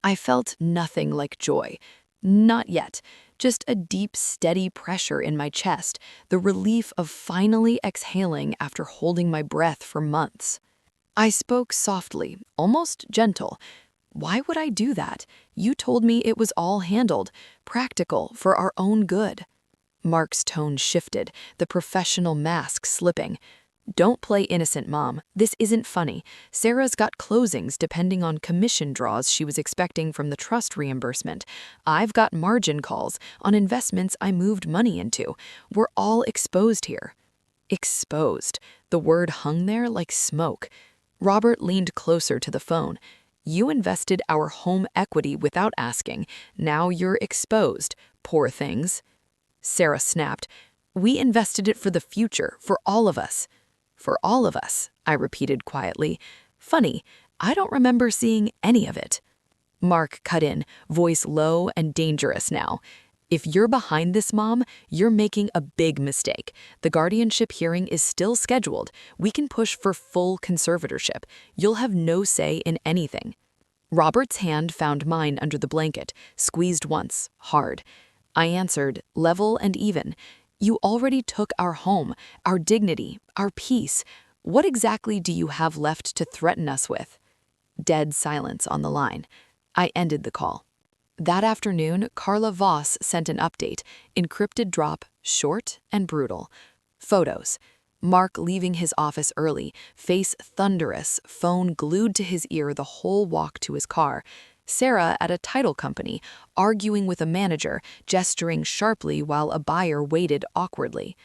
I felt nothing like joy. Not yet. Just a deep, steady pressure in my chest, the relief of finally exhaling after holding my breath for months. I spoke softly, almost gentle. "Why would I do that? You told me it was all handled, practical, for our own good." Mark's tone shifted, the professional mask slipping. "Don't play innocent, Mom. This isn't funny. Sarah's got closings depending on commission draws she was expecting from the trust reimbursement. I've got margin calls on investments I moved money into. We're all exposed here." Exposed. The word hung there like smoke. Robert leaned closer to the phone. "You invested our home equity without asking. Now you're exposed. Poor things." Sarah snapped. "We invested it for the future, for all of us." For all of us, I repeated quietly. Funny, I don't remember seeing any of it. Mark cut in, voice low and dangerous now. If you're behind this, Mom, you're making a big mistake. The guardianship hearing is still scheduled. We can push for full conservatorship. You'll have no say in anything. Robert's hand found mine under the blanket, squeezed once, hard. I answered, level and even. You already took our home, our dignity, our peace. What exactly do you have left to threaten us with? Dead silence on the line. I ended the call. That afternoon, Carla Voss sent an update, encrypted drop, short and brutal. Photos. Mark leaving his office early, face thunderous, phone glued to his ear the whole walk to his car. Sarah at a title company, arguing with a manager, gesturing sharply while a buyer waited awkwardly.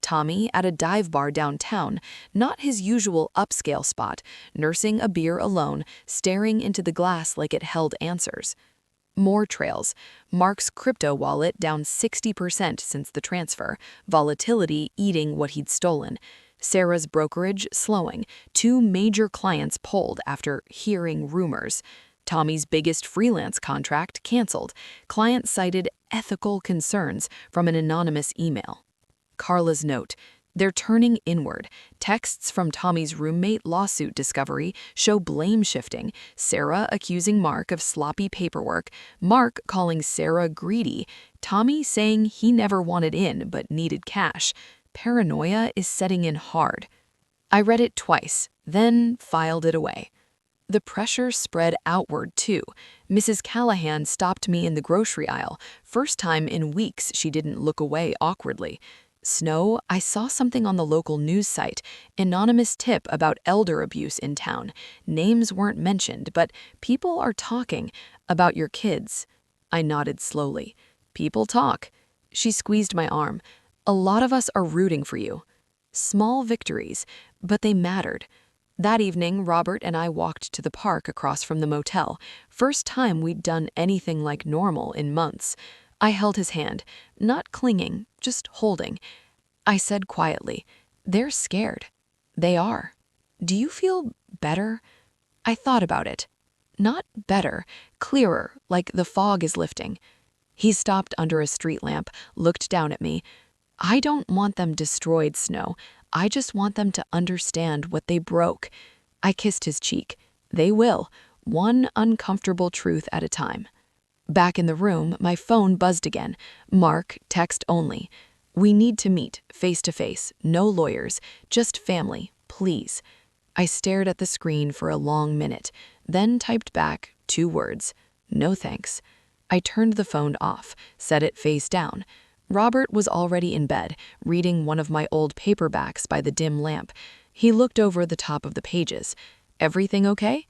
Tommy at a dive bar downtown, not his usual upscale spot, nursing a beer alone, staring into the glass like it held answers. More trails. Mark's crypto wallet down 60% since the transfer, volatility eating what he'd stolen. Sarah's brokerage slowing, 2 major clients pulled after hearing rumors. Tommy's biggest freelance contract canceled. Client cited ethical concerns from an anonymous email. Carla's note. They're turning inward. Texts from Tommy's roommate lawsuit discovery show blame shifting. Sarah accusing Mark of sloppy paperwork. Mark calling Sarah greedy. Tommy saying he never wanted in but needed cash. Paranoia is setting in hard. I read it twice, then filed it away. The pressure spread outward, too. Mrs. Callahan stopped me in the grocery aisle. First time in weeks she didn't look away awkwardly. Snow, I saw something on the local news site. Anonymous tip about elder abuse in town. Names weren't mentioned, but people are talking about your kids. I nodded slowly. People talk. She squeezed my arm. A lot of us are rooting for you. Small victories, but they mattered. That evening, Robert and I walked to the park across from the motel. First time we'd done anything like normal in months. I held his hand, not clinging, just holding. I said quietly, they're scared. They are. Do you feel better? I thought about it. Not better, clearer, like the fog is lifting. He stopped under a street lamp, looked down at me. I don't want them destroyed, Snow. I just want them to understand what they broke. I kissed his cheek. They will, one uncomfortable truth at a time. Back in the room, my phone buzzed again. Mark, text only. We need to meet, face to face, no lawyers, just family, please. I stared at the screen for a long minute, then typed back 2 words, no thanks. I turned the phone off, set it face down. Robert was already in bed, reading one of my old paperbacks by the dim lamp. He looked over the top of the pages. Everything okay?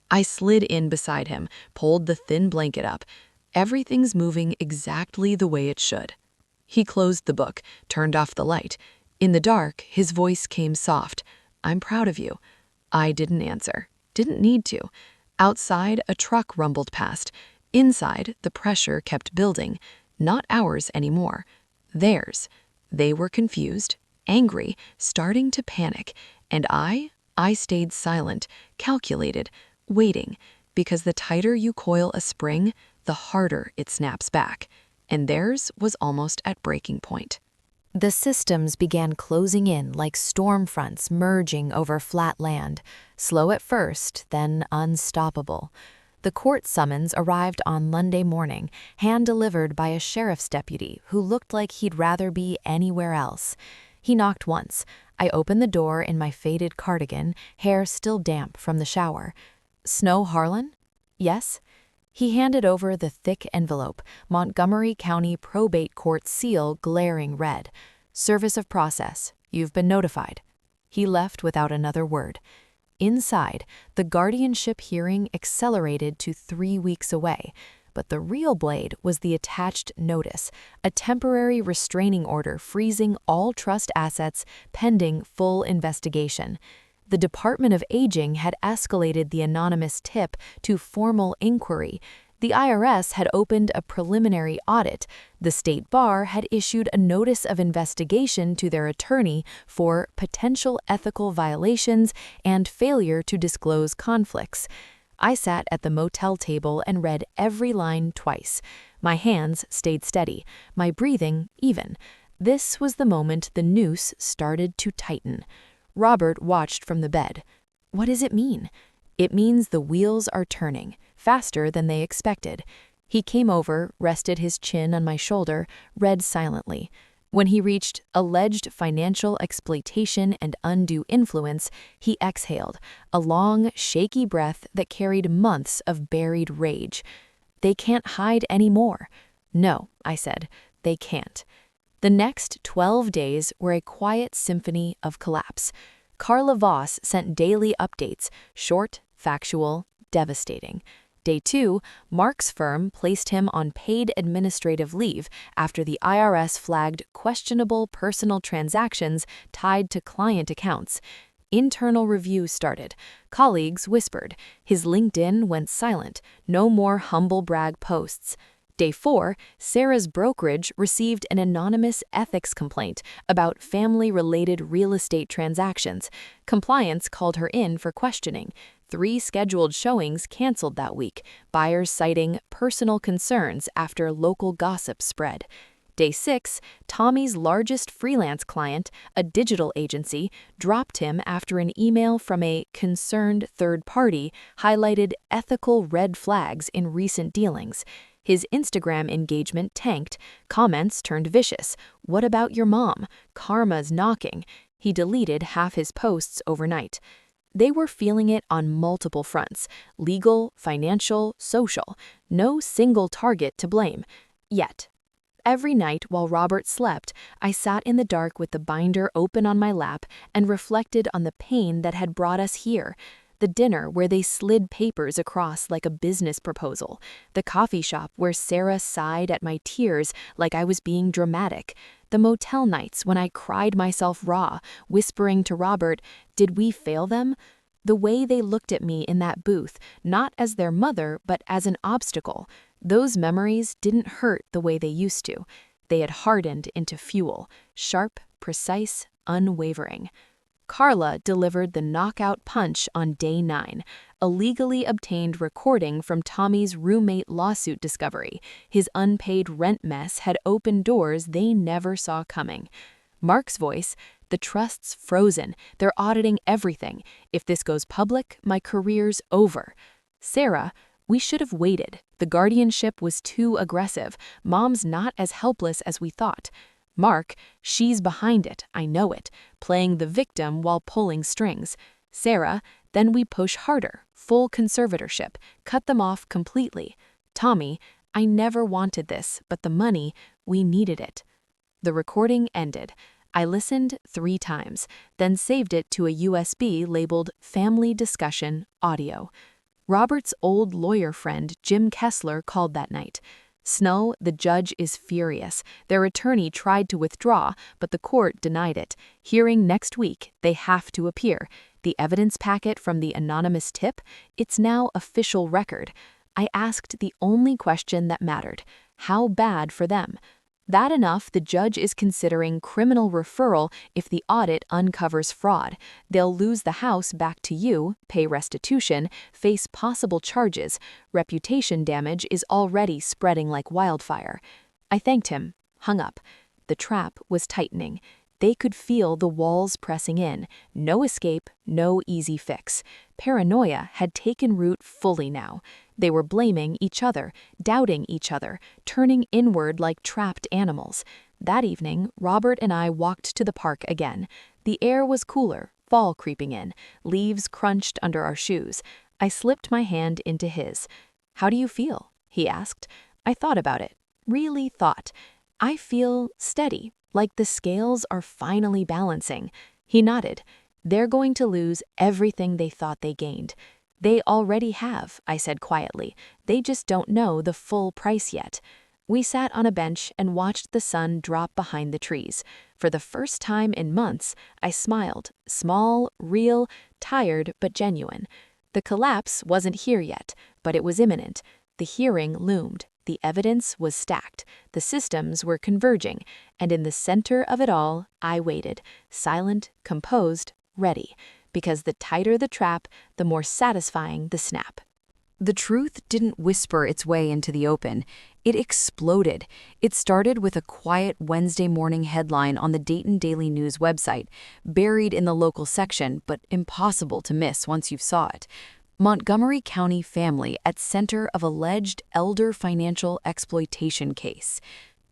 I slid in beside him, pulled the thin blanket up. Everything's moving exactly the way it should. He closed the book, turned off the light. In the dark, his voice came soft. I'm proud of you. I didn't answer. Didn't need to. Outside, a truck rumbled past. Inside, the pressure kept building. Not ours anymore. Theirs. They were confused, angry, starting to panic. And I stayed silent, calculated, waiting, because the tighter you coil a spring, the harder it snaps back. And theirs was almost at breaking point. The systems began closing in like storm fronts merging over flat land, slow at first, then unstoppable. The court summons arrived on Monday morning, hand-delivered by a sheriff's deputy who looked like he'd rather be anywhere else. He knocked once. I opened the door in my faded cardigan, hair still damp from the shower. Snow Harlan? Yes? He handed over the thick envelope, Montgomery County Probate Court seal glaring red. Service of process. You've been notified. He left without another word. Inside, the guardianship hearing accelerated to 3 weeks away, but the real blade was the attached notice, a temporary restraining order freezing all trust assets pending full investigation. The Department of Aging had escalated the anonymous tip to formal inquiry. The IRS had opened a preliminary audit. The state bar had issued a notice of investigation to their attorney for potential ethical violations and failure to disclose conflicts. I sat at the motel table and read every line twice. My hands stayed steady, my breathing even. This was the moment the noose started to tighten. Robert watched from the bed. What does it mean? It means the wheels are turning, faster than they expected. He came over, rested his chin on my shoulder, read silently. When he reached alleged financial exploitation and undue influence, he exhaled, a long, shaky breath that carried months of buried rage. They can't hide anymore. No, I said, they can't. The next 12 days were a quiet symphony of collapse. Carla Voss sent daily updates, short, factual, devastating. Day 2, Mark's firm placed him on paid administrative leave after the IRS flagged questionable personal transactions tied to client accounts. Internal review started. Colleagues whispered. His LinkedIn went silent. No more humble brag posts. Day 4, Sarah's brokerage received an anonymous ethics complaint about family-related real estate transactions. Compliance called her in for questioning. 3 scheduled showings canceled that week, buyers citing personal concerns after local gossip spread. Day 6, Tommy's largest freelance client, a digital agency, dropped him after an email from a concerned third party highlighted ethical red flags in recent dealings. His Instagram engagement tanked. Comments turned vicious. What about your mom? Karma's knocking. He deleted half his posts overnight. They were feeling it on multiple fronts: legal, financial, social. No single target to blame. Yet. Every night while Robert slept, I sat in the dark with the binder open on my lap and reflected on the pain that had brought us here. The dinner where they slid papers across like a business proposal. The coffee shop where Sarah sighed at my tears like I was being dramatic. The motel nights when I cried myself raw, whispering to Robert, did we fail them? The way they looked at me in that booth, not as their mother, but as an obstacle. Those memories didn't hurt the way they used to. They had hardened into fuel, sharp, precise, unwavering. Carla delivered the knockout punch on day 9, a legally obtained recording from Tommy's roommate lawsuit discovery. His unpaid rent mess had opened doors they never saw coming. Mark's voice, the trust's frozen, they're auditing everything. If this goes public, my career's over. Sarah, we should have waited. The guardianship was too aggressive. Mom's not as helpless as we thought. Mark, she's behind it, I know it, playing the victim while pulling strings. Sarah, then we push harder, full conservatorship, cut them off completely. Tommy, I never wanted this, but the money, we needed it. The recording ended. I listened 3 times, then saved it to a USB labeled Family Discussion Audio. Robert's old lawyer friend, Jim Kessler, called that night. Snow, the judge is furious. Their attorney tried to withdraw, but the court denied it. Hearing next week, they have to appear. The evidence packet from the anonymous tip, it's now official record. I asked the only question that mattered. How bad for them? That enough, the judge is considering criminal referral if the audit uncovers fraud. They'll lose the house back to you, pay restitution, face possible charges. Reputation damage is already spreading like wildfire. I thanked him, hung up. The trap was tightening. They could feel the walls pressing in. No escape, no easy fix. Paranoia had taken root fully now. They were blaming each other, doubting each other, turning inward like trapped animals. That evening, Robert and I walked to the park again. The air was cooler, fall creeping in. Leaves crunched under our shoes. I slipped my hand into his. "How do you feel?" he asked. I thought about it. Really thought. I feel steady, like the scales are finally balancing. He nodded. They're going to lose everything they thought they gained. They already have, I said quietly. They just don't know the full price yet. We sat on a bench and watched the sun drop behind the trees. For the first time in months, I smiled, small, real, tired but genuine. The collapse wasn't here yet, but it was imminent. The hearing loomed. The evidence was stacked. The systems were converging. And in the center of it all, I waited, silent, composed, ready. Because the tighter the trap, the more satisfying the snap. The truth didn't whisper its way into the open. It exploded. It started with a quiet Wednesday morning headline on the Dayton Daily News website, buried in the local section, but impossible to miss once you saw it. Montgomery County family at center of alleged elder financial exploitation case.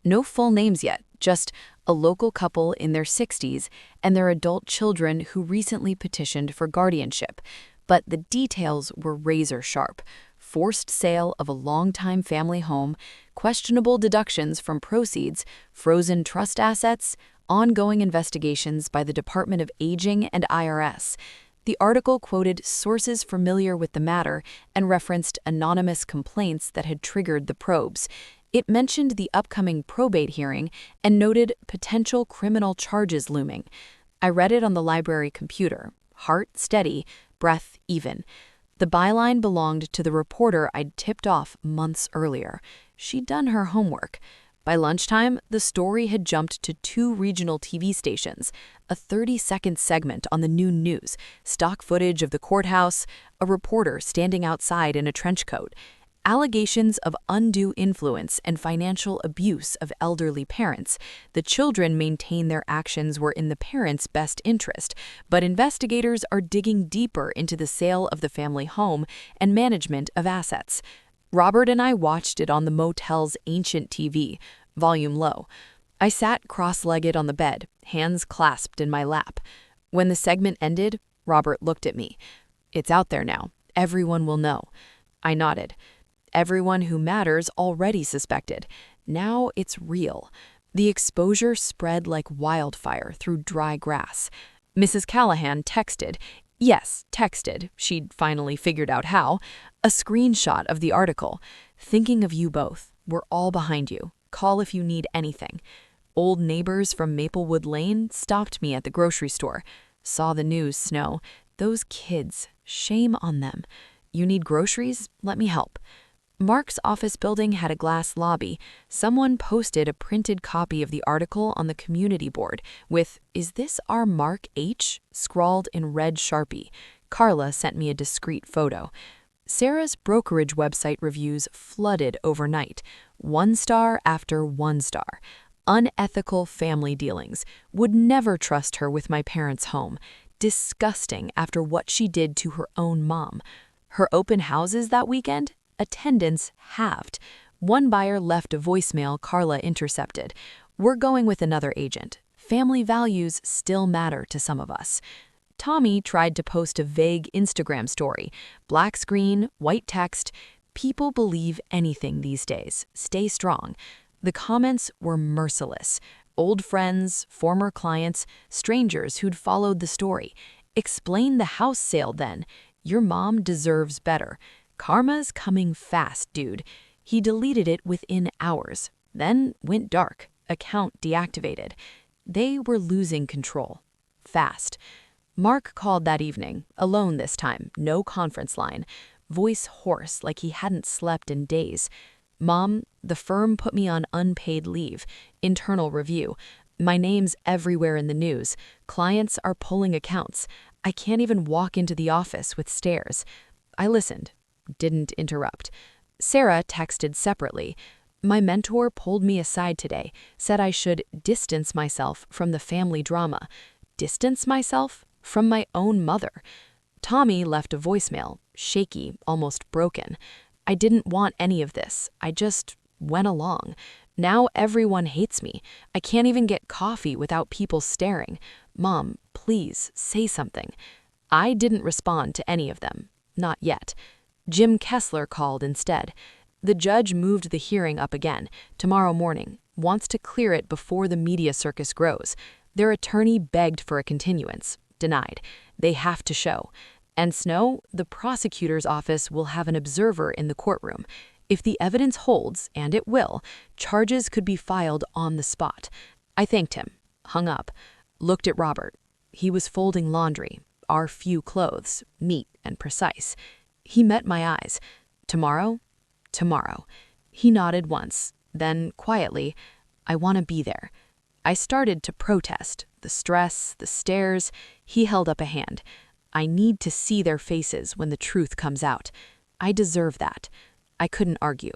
No full names yet, just a local couple in their 60s and their adult children who recently petitioned for guardianship. But the details were razor sharp. Forced sale of a longtime family home, questionable deductions from proceeds, frozen trust assets, ongoing investigations by the Department of Aging and IRS. The article quoted sources familiar with the matter and referenced anonymous complaints that had triggered the probes. It mentioned the upcoming probate hearing and noted potential criminal charges looming. I read it on the library computer, heart steady, breath even. The byline belonged to the reporter I'd tipped off months earlier. She'd done her homework. By lunchtime, the story had jumped to 2 regional TV stations, a 30-second segment on the noon news, stock footage of the courthouse, a reporter standing outside in a trench coat, allegations of undue influence and financial abuse of elderly parents. The children maintain their actions were in the parents' best interest, but investigators are digging deeper into the sale of the family home and management of assets. Robert and I watched it on the motel's ancient TV, volume low. I sat cross-legged on the bed, hands clasped in my lap. When the segment ended, Robert looked at me. "It's out there now. Everyone will know." I nodded. Everyone who matters already suspected. Now it's real. The exposure spread like wildfire through dry grass. Mrs. Callahan texted, she'd finally figured out how, a screenshot of the article. "Thinking of you both. We're all behind you. Call if you need anything." Old neighbors from Maplewood Lane stopped me at the grocery store. Saw the news, Snow. Those kids. Shame on them. "You need groceries? Let me help." Mark's office building had a glass lobby. Someone posted a printed copy of the article on the community board with, "Is this our Mark H?" scrawled in red Sharpie. Carla sent me a discreet photo. Sarah's brokerage website reviews flooded overnight. 1 star after 1 star. Unethical family dealings. Would never trust her with my parents' home. Disgusting after what she did to her own mom. Her open houses that weekend? Attendance halved. One buyer left a voicemail Carla intercepted. "We're going with another agent. Family values still matter to some of us." Tommy tried to post a vague Instagram story. Black screen, white text. People believe anything these days. Stay strong. The comments were merciless. Old friends, former clients, strangers who'd followed the story. "Explain the house sale then. Your mom deserves better. Karma's coming fast, dude." He deleted it within hours, then went dark, account deactivated. They were losing control. Fast. Mark called that evening, alone this time, no conference line. Voice hoarse like he hadn't slept in days. "Mom, the firm put me on unpaid leave. Internal review. My name's everywhere in the news. Clients are pulling accounts. I can't even walk into the office with stares." I listened. Didn't interrupt. Sarah texted separately. "My mentor pulled me aside today, said I should distance myself from the family drama." Distance myself? From my own mother. Tommy left a voicemail, shaky, almost broken. "I didn't want any of this. I just went along. Now everyone hates me. I can't even get coffee without people staring. Mom, please, say something." I didn't respond to any of them. Not yet. Jim Kessler called instead. "The judge moved the hearing up again, tomorrow morning, wants to clear it before the media circus grows. Their attorney begged for a continuance. Denied. They have to show. And Snow, the prosecutor's office will have an observer in the courtroom. If the evidence holds, and it will, charges could be filed on the spot." I thanked him, hung up, looked at Robert. He was folding laundry, our few clothes, neat and precise. He met my eyes. "Tomorrow?" Tomorrow. He nodded once, then quietly, I want to be there. I started to protest. The stress, the stares. He held up a hand. I need to see their faces when the truth comes out. I deserve that. I couldn't argue.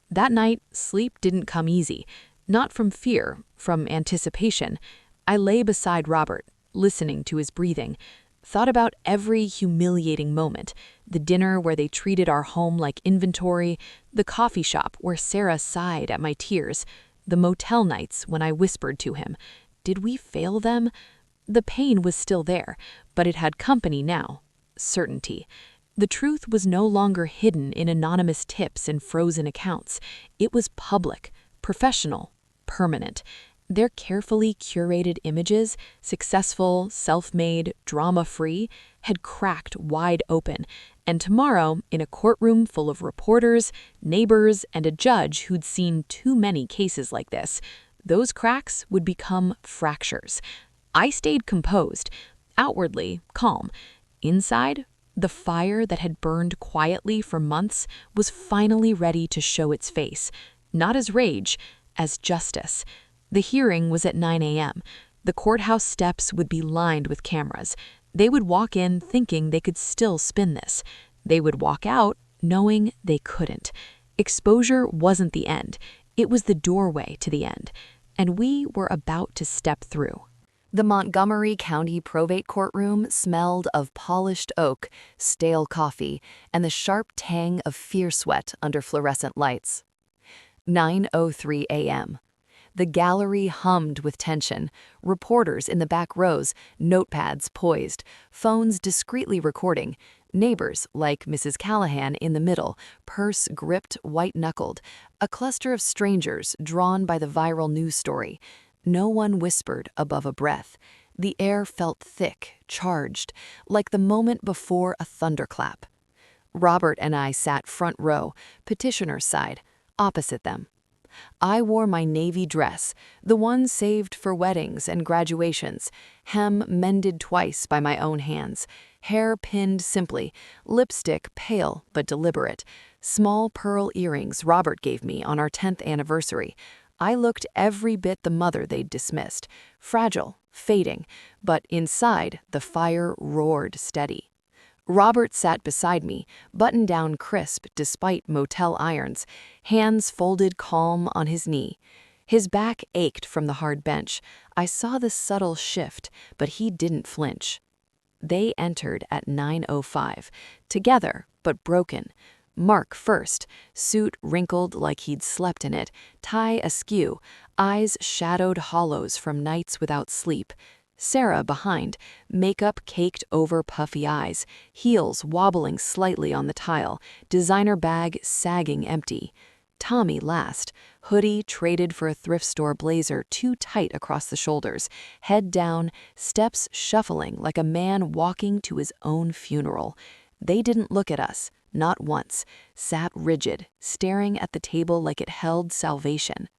That night, sleep didn't come easy. Not from fear, from anticipation. I lay beside Robert, listening to his breathing. Thought about every humiliating moment. The dinner where they treated our home like inventory. The coffee shop where Sarah sighed at my tears. The motel nights when I whispered to him. Did we fail them? The pain was still there, but it had company now. Certainty. The truth was no longer hidden in anonymous tips and frozen accounts. It was public, professional, permanent. Their carefully curated images, successful, self-made, drama-free, had cracked wide open. And tomorrow, in a courtroom full of reporters, neighbors, and a judge who'd seen too many cases like this, those cracks would become fractures. I stayed composed, outwardly calm. Inside, the fire that had burned quietly for months was finally ready to show its face, not as rage, as justice. The hearing was at 9 a.m. The courthouse steps would be lined with cameras. They would walk in thinking they could still spin this. They would walk out knowing they couldn't. Exposure wasn't the end. It was the doorway to the end. And we were about to step through. The Montgomery County Probate Courtroom smelled of polished oak, stale coffee, and the sharp tang of fear sweat under fluorescent lights. 9:03 a.m. The gallery hummed with tension, reporters in the back rows, notepads poised, phones discreetly recording, neighbors like Mrs. Callahan in the middle, purse gripped, white-knuckled, a cluster of strangers drawn by the viral news story. No one whispered above a breath. The air felt thick, charged, like the moment before a thunderclap. Robert and I sat front row, petitioner's side, opposite them. I wore my navy dress, the one saved for weddings and graduations, hem mended twice by my own hands, hair pinned simply, lipstick pale but deliberate, small pearl earrings Robert gave me on our 10th anniversary. I looked every bit the mother they'd dismissed, fragile, fading, but inside the fire roared steady. Robert sat beside me, buttoned down crisp despite motel irons, hands folded calm on his knee. His back ached from the hard bench. I saw the subtle shift, but he didn't flinch. They entered at 9:05, together but broken. Mark first, suit wrinkled like he'd slept in it, tie askew, eyes shadowed hollows from nights without sleep. Sarah behind, makeup caked over puffy eyes, heels wobbling slightly on the tile, designer bag sagging empty. Tommy last, hoodie traded for a thrift store blazer too tight across the shoulders, head down, steps shuffling like a man walking to his own funeral. They didn't look at us, not once, sat rigid, staring at the table like it held salvation.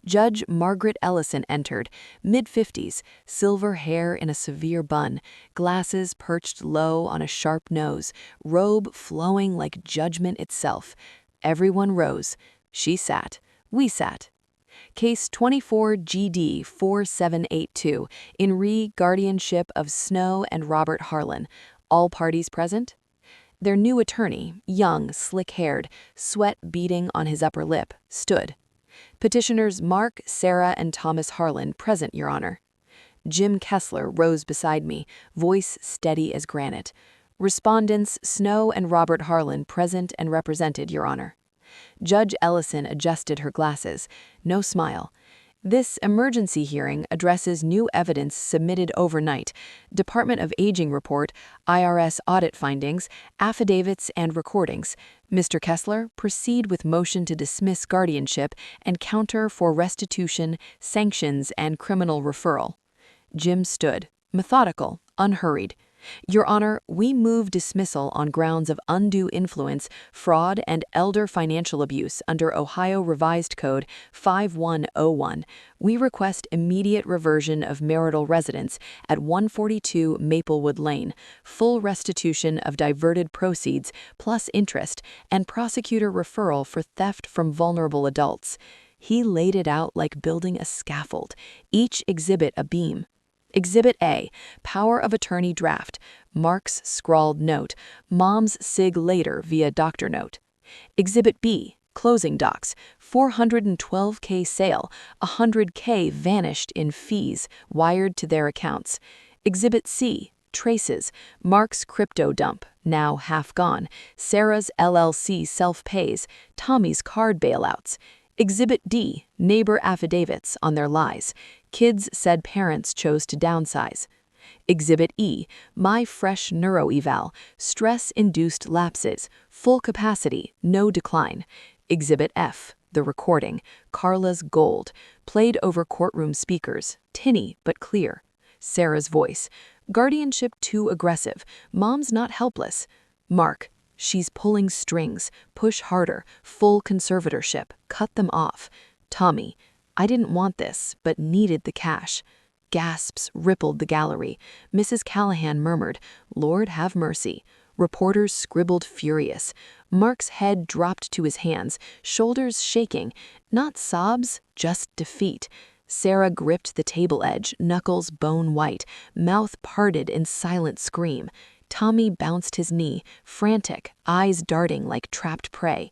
Judge Margaret Ellison entered, mid-50s, silver hair in a severe bun, glasses perched low on a sharp nose, robe flowing like judgment itself. Everyone rose. She sat. We sat. Case 24 GD 4782, in re-guardianship of Snow and Robert Harlan. All parties present? Their new attorney, young, slick-haired, sweat beading on his upper lip, stood. Petitioners Mark, Sarah, and Thomas Harlan present, Your Honor. Jim Kessler rose beside me, voice steady as granite. Respondents Snow and Robert Harlan present and represented, Your Honor. Judge Ellison adjusted her glasses. No smile. This emergency hearing addresses new evidence submitted overnight, Department of Aging report, IRS audit findings, affidavits, and recordings. Mr. Kessler, proceed with motion to dismiss guardianship and counter for restitution, sanctions, and criminal referral. Jim stood, methodical, unhurried. Your Honor, we move dismissal on grounds of undue influence, fraud, and elder financial abuse under Ohio Revised Code 5101. We request immediate reversion of marital residence at 142 Maplewood Lane, full restitution of diverted proceeds plus interest, and prosecutor referral for theft from vulnerable adults. He laid it out like building a scaffold, each exhibit a beam. Exhibit A, Power of Attorney Draft, Mark's scrawled note, Mom's sig later via doctor note. Exhibit B, Closing docs, $412K sale, $100K vanished in fees wired to their accounts. Exhibit C, Traces, Mark's crypto dump, now half gone, Sarah's LLC self-pays, Tommy's card bailouts. Exhibit D, neighbor affidavits on their lies. Kids said parents chose to downsize. Exhibit E, my fresh neuroeval, stress-induced lapses, full capacity, no decline. Exhibit F, the recording, Carla's gold, played over courtroom speakers, tinny but clear. Sarah's voice, guardianship too aggressive, mom's not helpless. Mark, she's pulling strings, push harder, full conservatorship, cut them off. Tommy, I didn't want this, but needed the cash. Gasps rippled the gallery. Mrs. Callahan murmured, Lord have mercy. Reporters scribbled furious. Mark's head dropped to his hands, shoulders shaking. Not sobs, just defeat. Sarah gripped the table edge, knuckles bone white, mouth parted in silent scream. Tommy bounced his knee, frantic, eyes darting like trapped prey.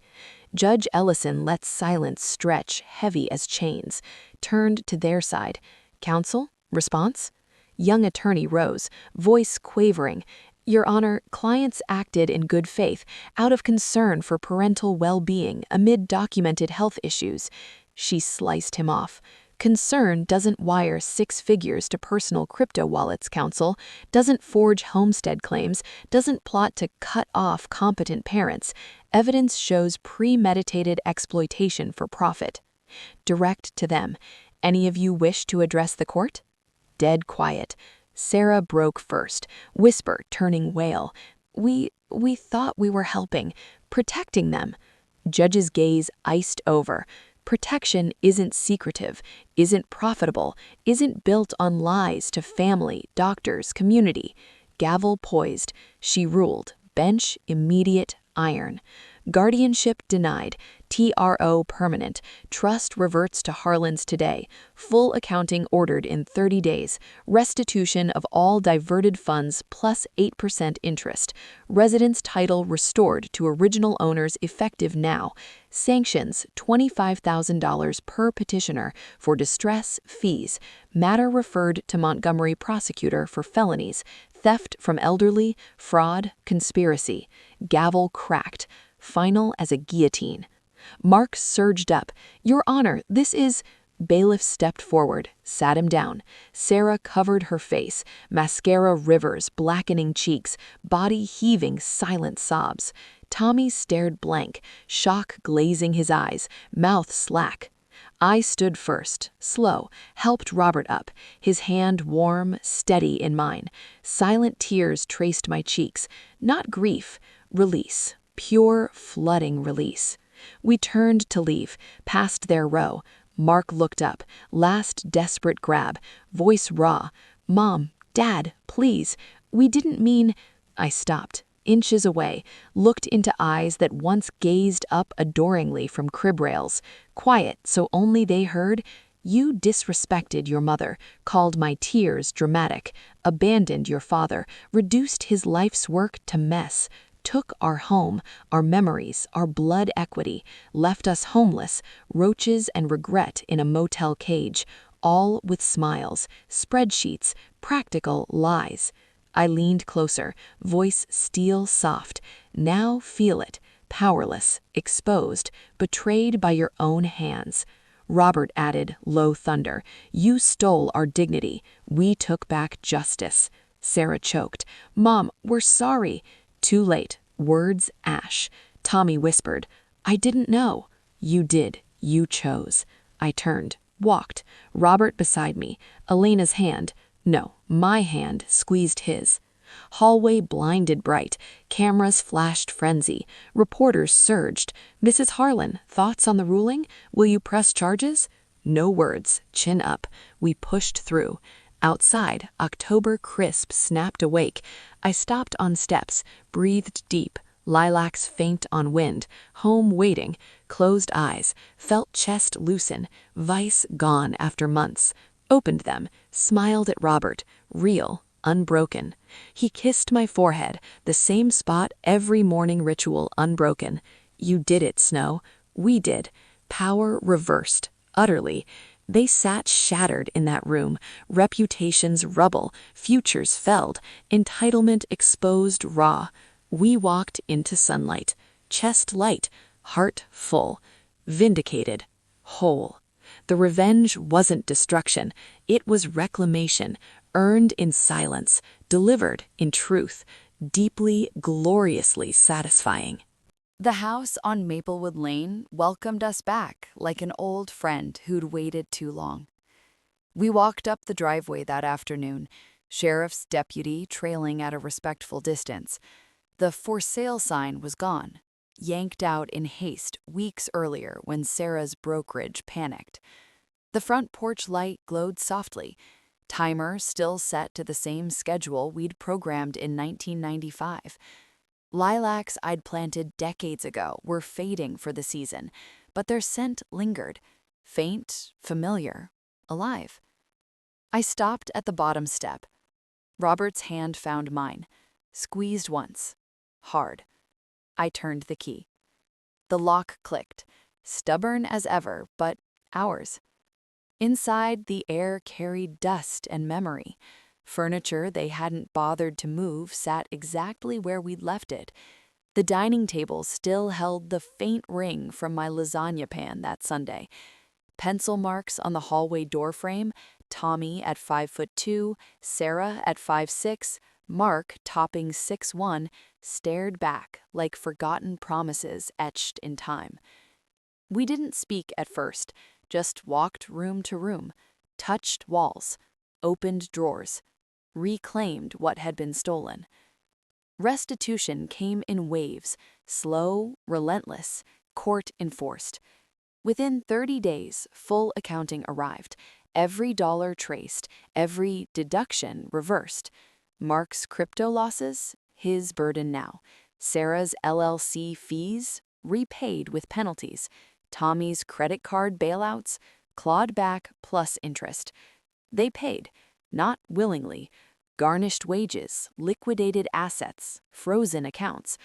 Judge Ellison let silence stretch, heavy as chains, turned to their side. Counsel? Response? Young attorney rose, voice quavering. Your Honor, clients acted in good faith, out of concern for parental well-being amid documented health issues. She sliced him off. Concern doesn't wire 6 figures to personal crypto wallets, counsel, doesn't forge homestead claims, doesn't plot to cut off competent parents. Evidence shows premeditated exploitation for profit. Direct to them. Any of you wish to address the court? Dead quiet. Sarah broke first, whisper turning wail. We thought we were helping, protecting them. Judge's gaze iced over. Protection isn't secretive, isn't profitable, isn't built on lies to family, doctors, community. Gavel poised. She ruled. Bench immediate iron. Guardianship denied. TRO permanent. Trust reverts to Harlan's today. Full accounting ordered in 30 days. Restitution of all diverted funds plus 8% interest. Residence title restored to original owners effective now. Sanctions $25,000 per petitioner for distress fees. Matter referred to Montgomery prosecutor for felonies. Theft from elderly, fraud, conspiracy. Gavel cracked. Final as a guillotine. Mark surged up. Your Honor, this is... Bailiff stepped forward, sat him down. Sarah covered her face, mascara rivers blackening cheeks, body heaving silent sobs. Tommy stared blank, shock glazing his eyes, mouth slack. I stood first, slow, helped Robert up, his hand warm, steady in mine. Silent tears traced my cheeks. Not grief, release, pure, flooding release. We turned to leave, past their row. Mark looked up, last desperate grab, voice raw. Mom, Dad, please, we didn't mean... I stopped, inches away, looked into eyes that once gazed up adoringly from crib rails. Quiet, so only they heard. You disrespected your mother, called my tears dramatic, abandoned your father, reduced his life's work to mess. Took our home, our memories, our blood equity, left us homeless, roaches and regret in a motel cage, all with smiles, spreadsheets, practical lies. I leaned closer, voice steel soft. Now feel it, powerless, exposed, betrayed by your own hands. Robert added, low thunder, you stole our dignity. We took back justice. Sarah choked. Mom, we're sorry. Too late. Words ash. Tommy whispered, I didn't know. You did. You chose. I turned, walked. Robert beside me. Elena's hand, no, my hand, squeezed his. Hallway blinded bright. Cameras flashed frenzy. Reporters surged. "Mrs. Harlan, thoughts on the ruling? Will you press charges?" No words, chin up. We pushed through. Outside, October crisp snapped awake. I stopped on steps, breathed deep, lilacs faint on wind, home waiting, closed eyes, felt chest loosen, vice gone after months. Opened them, smiled at Robert, real, unbroken. He kissed my forehead, the same spot every morning ritual unbroken. "You did it, Snow." We did. Power reversed, utterly. They sat shattered in that room, reputations rubble, futures felled, entitlement exposed raw. We walked into sunlight, chest light, heart full, vindicated, whole. The revenge wasn't destruction, it was reclamation, earned in silence, delivered in truth, deeply, gloriously satisfying. The house on Maplewood Lane welcomed us back like an old friend who'd waited too long. We walked up the driveway that afternoon, sheriff's deputy trailing at a respectful distance. The "for sale" sign was gone, yanked out in haste weeks earlier when Sarah's brokerage panicked. The front porch light glowed softly, timer still set to the same schedule we'd programmed in 1995. Lilacs I'd planted decades ago were fading for the season, but their scent lingered, faint, familiar, alive. I stopped at the bottom step. Robert's hand found mine, squeezed once, hard. I turned the key. The lock clicked, stubborn as ever, but ours. Inside, the air carried dust and memory. Furniture they hadn't bothered to move sat exactly where we'd left it. The dining table still held the faint ring from my lasagna pan that Sunday. Pencil marks on the hallway doorframe, Tommy at 5'2", Sarah at 5'6", Mark topping 6'1", stared back like forgotten promises etched in time. We didn't speak at first, just walked room to room, touched walls, opened drawers, reclaimed what had been stolen. Restitution came in waves, slow, relentless, court-enforced. Within 30 days, full accounting arrived, every dollar traced, every deduction reversed. Mark's crypto losses, his burden now. Sarah's LLC fees, repaid with penalties. Tommy's credit card bailouts, clawed back plus interest. They paid, not willingly. Garnished wages, liquidated assets, frozen accounts.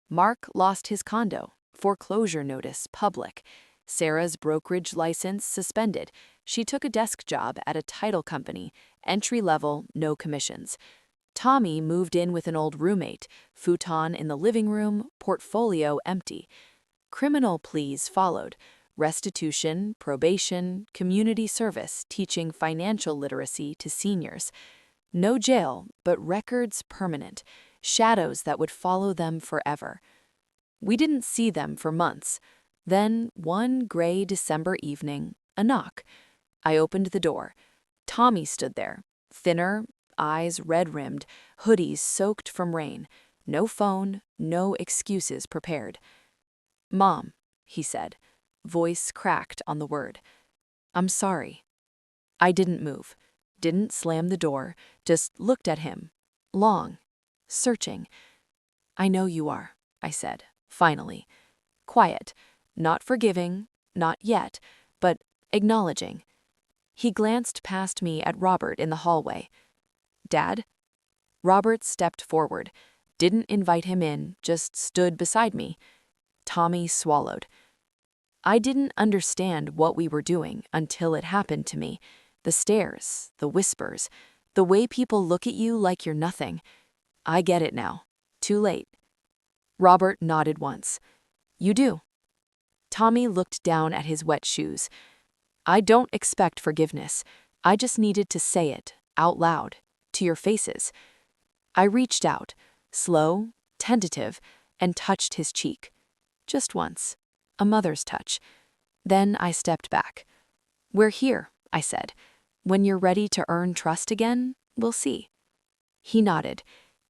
Mark lost his condo, foreclosure notice public. Sarah's brokerage license suspended. She took a desk job at a title company, entry level, no commissions. Tommy moved in with an old roommate, futon in the living room, portfolio empty. Criminal pleas followed. Restitution, probation, community service teaching financial literacy to seniors. No jail, but records permanent, shadows that would follow them forever. We didn't see them for months. Then, one gray December evening, a knock. I opened the door. Tommy stood there, thinner, eyes red-rimmed, hoodies soaked from rain. No phone, no excuses prepared. "Mom," he said, voice cracked on the word. "I'm sorry." I didn't move, didn't slam the door, just looked at him, long, searching. "I know you are," I said, finally. Quiet, not forgiving, not yet, but acknowledging. He glanced past me at Robert in the hallway. "Dad?" Robert stepped forward, didn't invite him in, just stood beside me. Tommy swallowed. I didn't understand what we were doing until it happened to me. The stares, the whispers, the way people look at you like you're nothing. I get it now. Too late. Robert nodded once. "You do." Tommy looked down at his wet shoes. "I don't expect forgiveness. I just needed to say it, out loud, to your faces." I reached out, slow, tentative, and touched his cheek. Just once. A mother's touch. Then I stepped back. "We're here," I said. "When you're ready to earn trust again, we'll see." He nodded,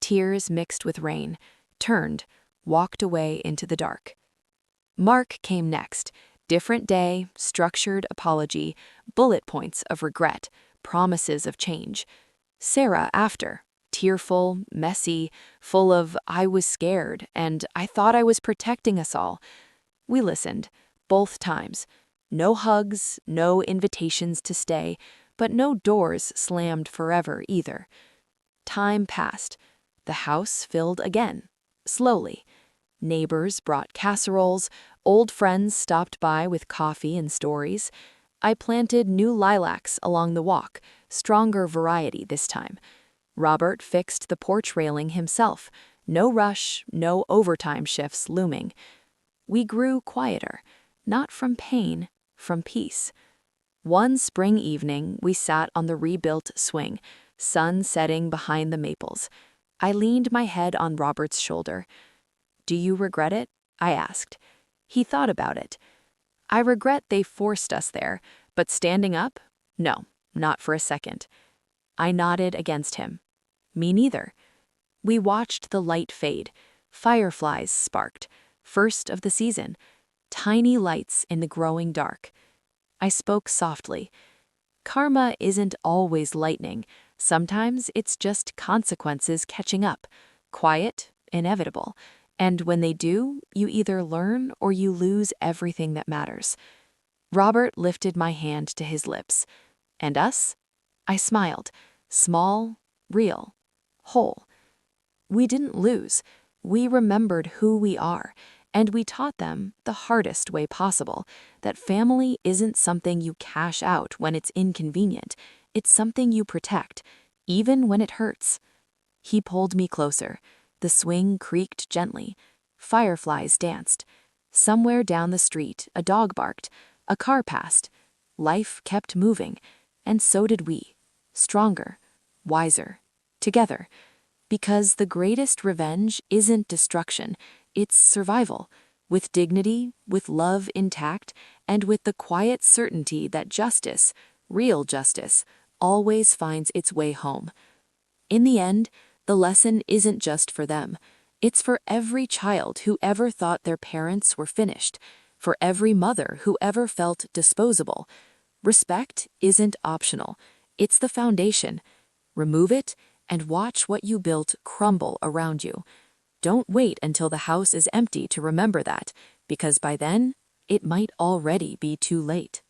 tears mixed with rain, turned, walked away into the dark. Mark came next. Different day, structured apology, bullet points of regret, promises of change. Sarah after, tearful, messy, full of "I was scared" and "I thought I was protecting us all." We listened, both times. No hugs, no invitations to stay, but no doors slammed forever either. Time passed. The house filled again, slowly. Neighbors brought casseroles, old friends stopped by with coffee and stories. I planted new lilacs along the walk, stronger variety this time. Robert fixed the porch railing himself. No rush, no overtime shifts looming. We grew quieter, not from pain, from peace. One spring evening, we sat on the rebuilt swing, sun setting behind the maples. I leaned my head on Robert's shoulder. "Do you regret it?" I asked. He thought about it. "I regret they forced us there, but standing up? No, not for a second." I nodded against him. Me neither. We watched the light fade. Fireflies sparked, first of the season. Tiny lights in the growing dark. I spoke softly. Karma isn't always lightning. Sometimes it's just consequences catching up. Quiet, inevitable. And when they do, you either learn or you lose everything that matters. Robert lifted my hand to his lips. "And us?" I smiled. Small, real, whole. We didn't lose. We remembered who we are, and we taught them, the hardest way possible, that family isn't something you cash out when it's inconvenient. It's something you protect, even when it hurts. He pulled me closer. The swing creaked gently. Fireflies danced. Somewhere down the street, a dog barked. A car passed. Life kept moving, and so did we. Stronger, wiser, together. Because the greatest revenge isn't destruction, it's survival. With dignity, with love intact, and with the quiet certainty that justice, real justice, always finds its way home. In the end, the lesson isn't just for them. It's for every child who ever thought their parents were finished, for every mother who ever felt disposable. Respect isn't optional. It's the foundation. Remove it, and watch what you built crumble around you. Don't wait until the house is empty to remember that, because by then, it might already be too late.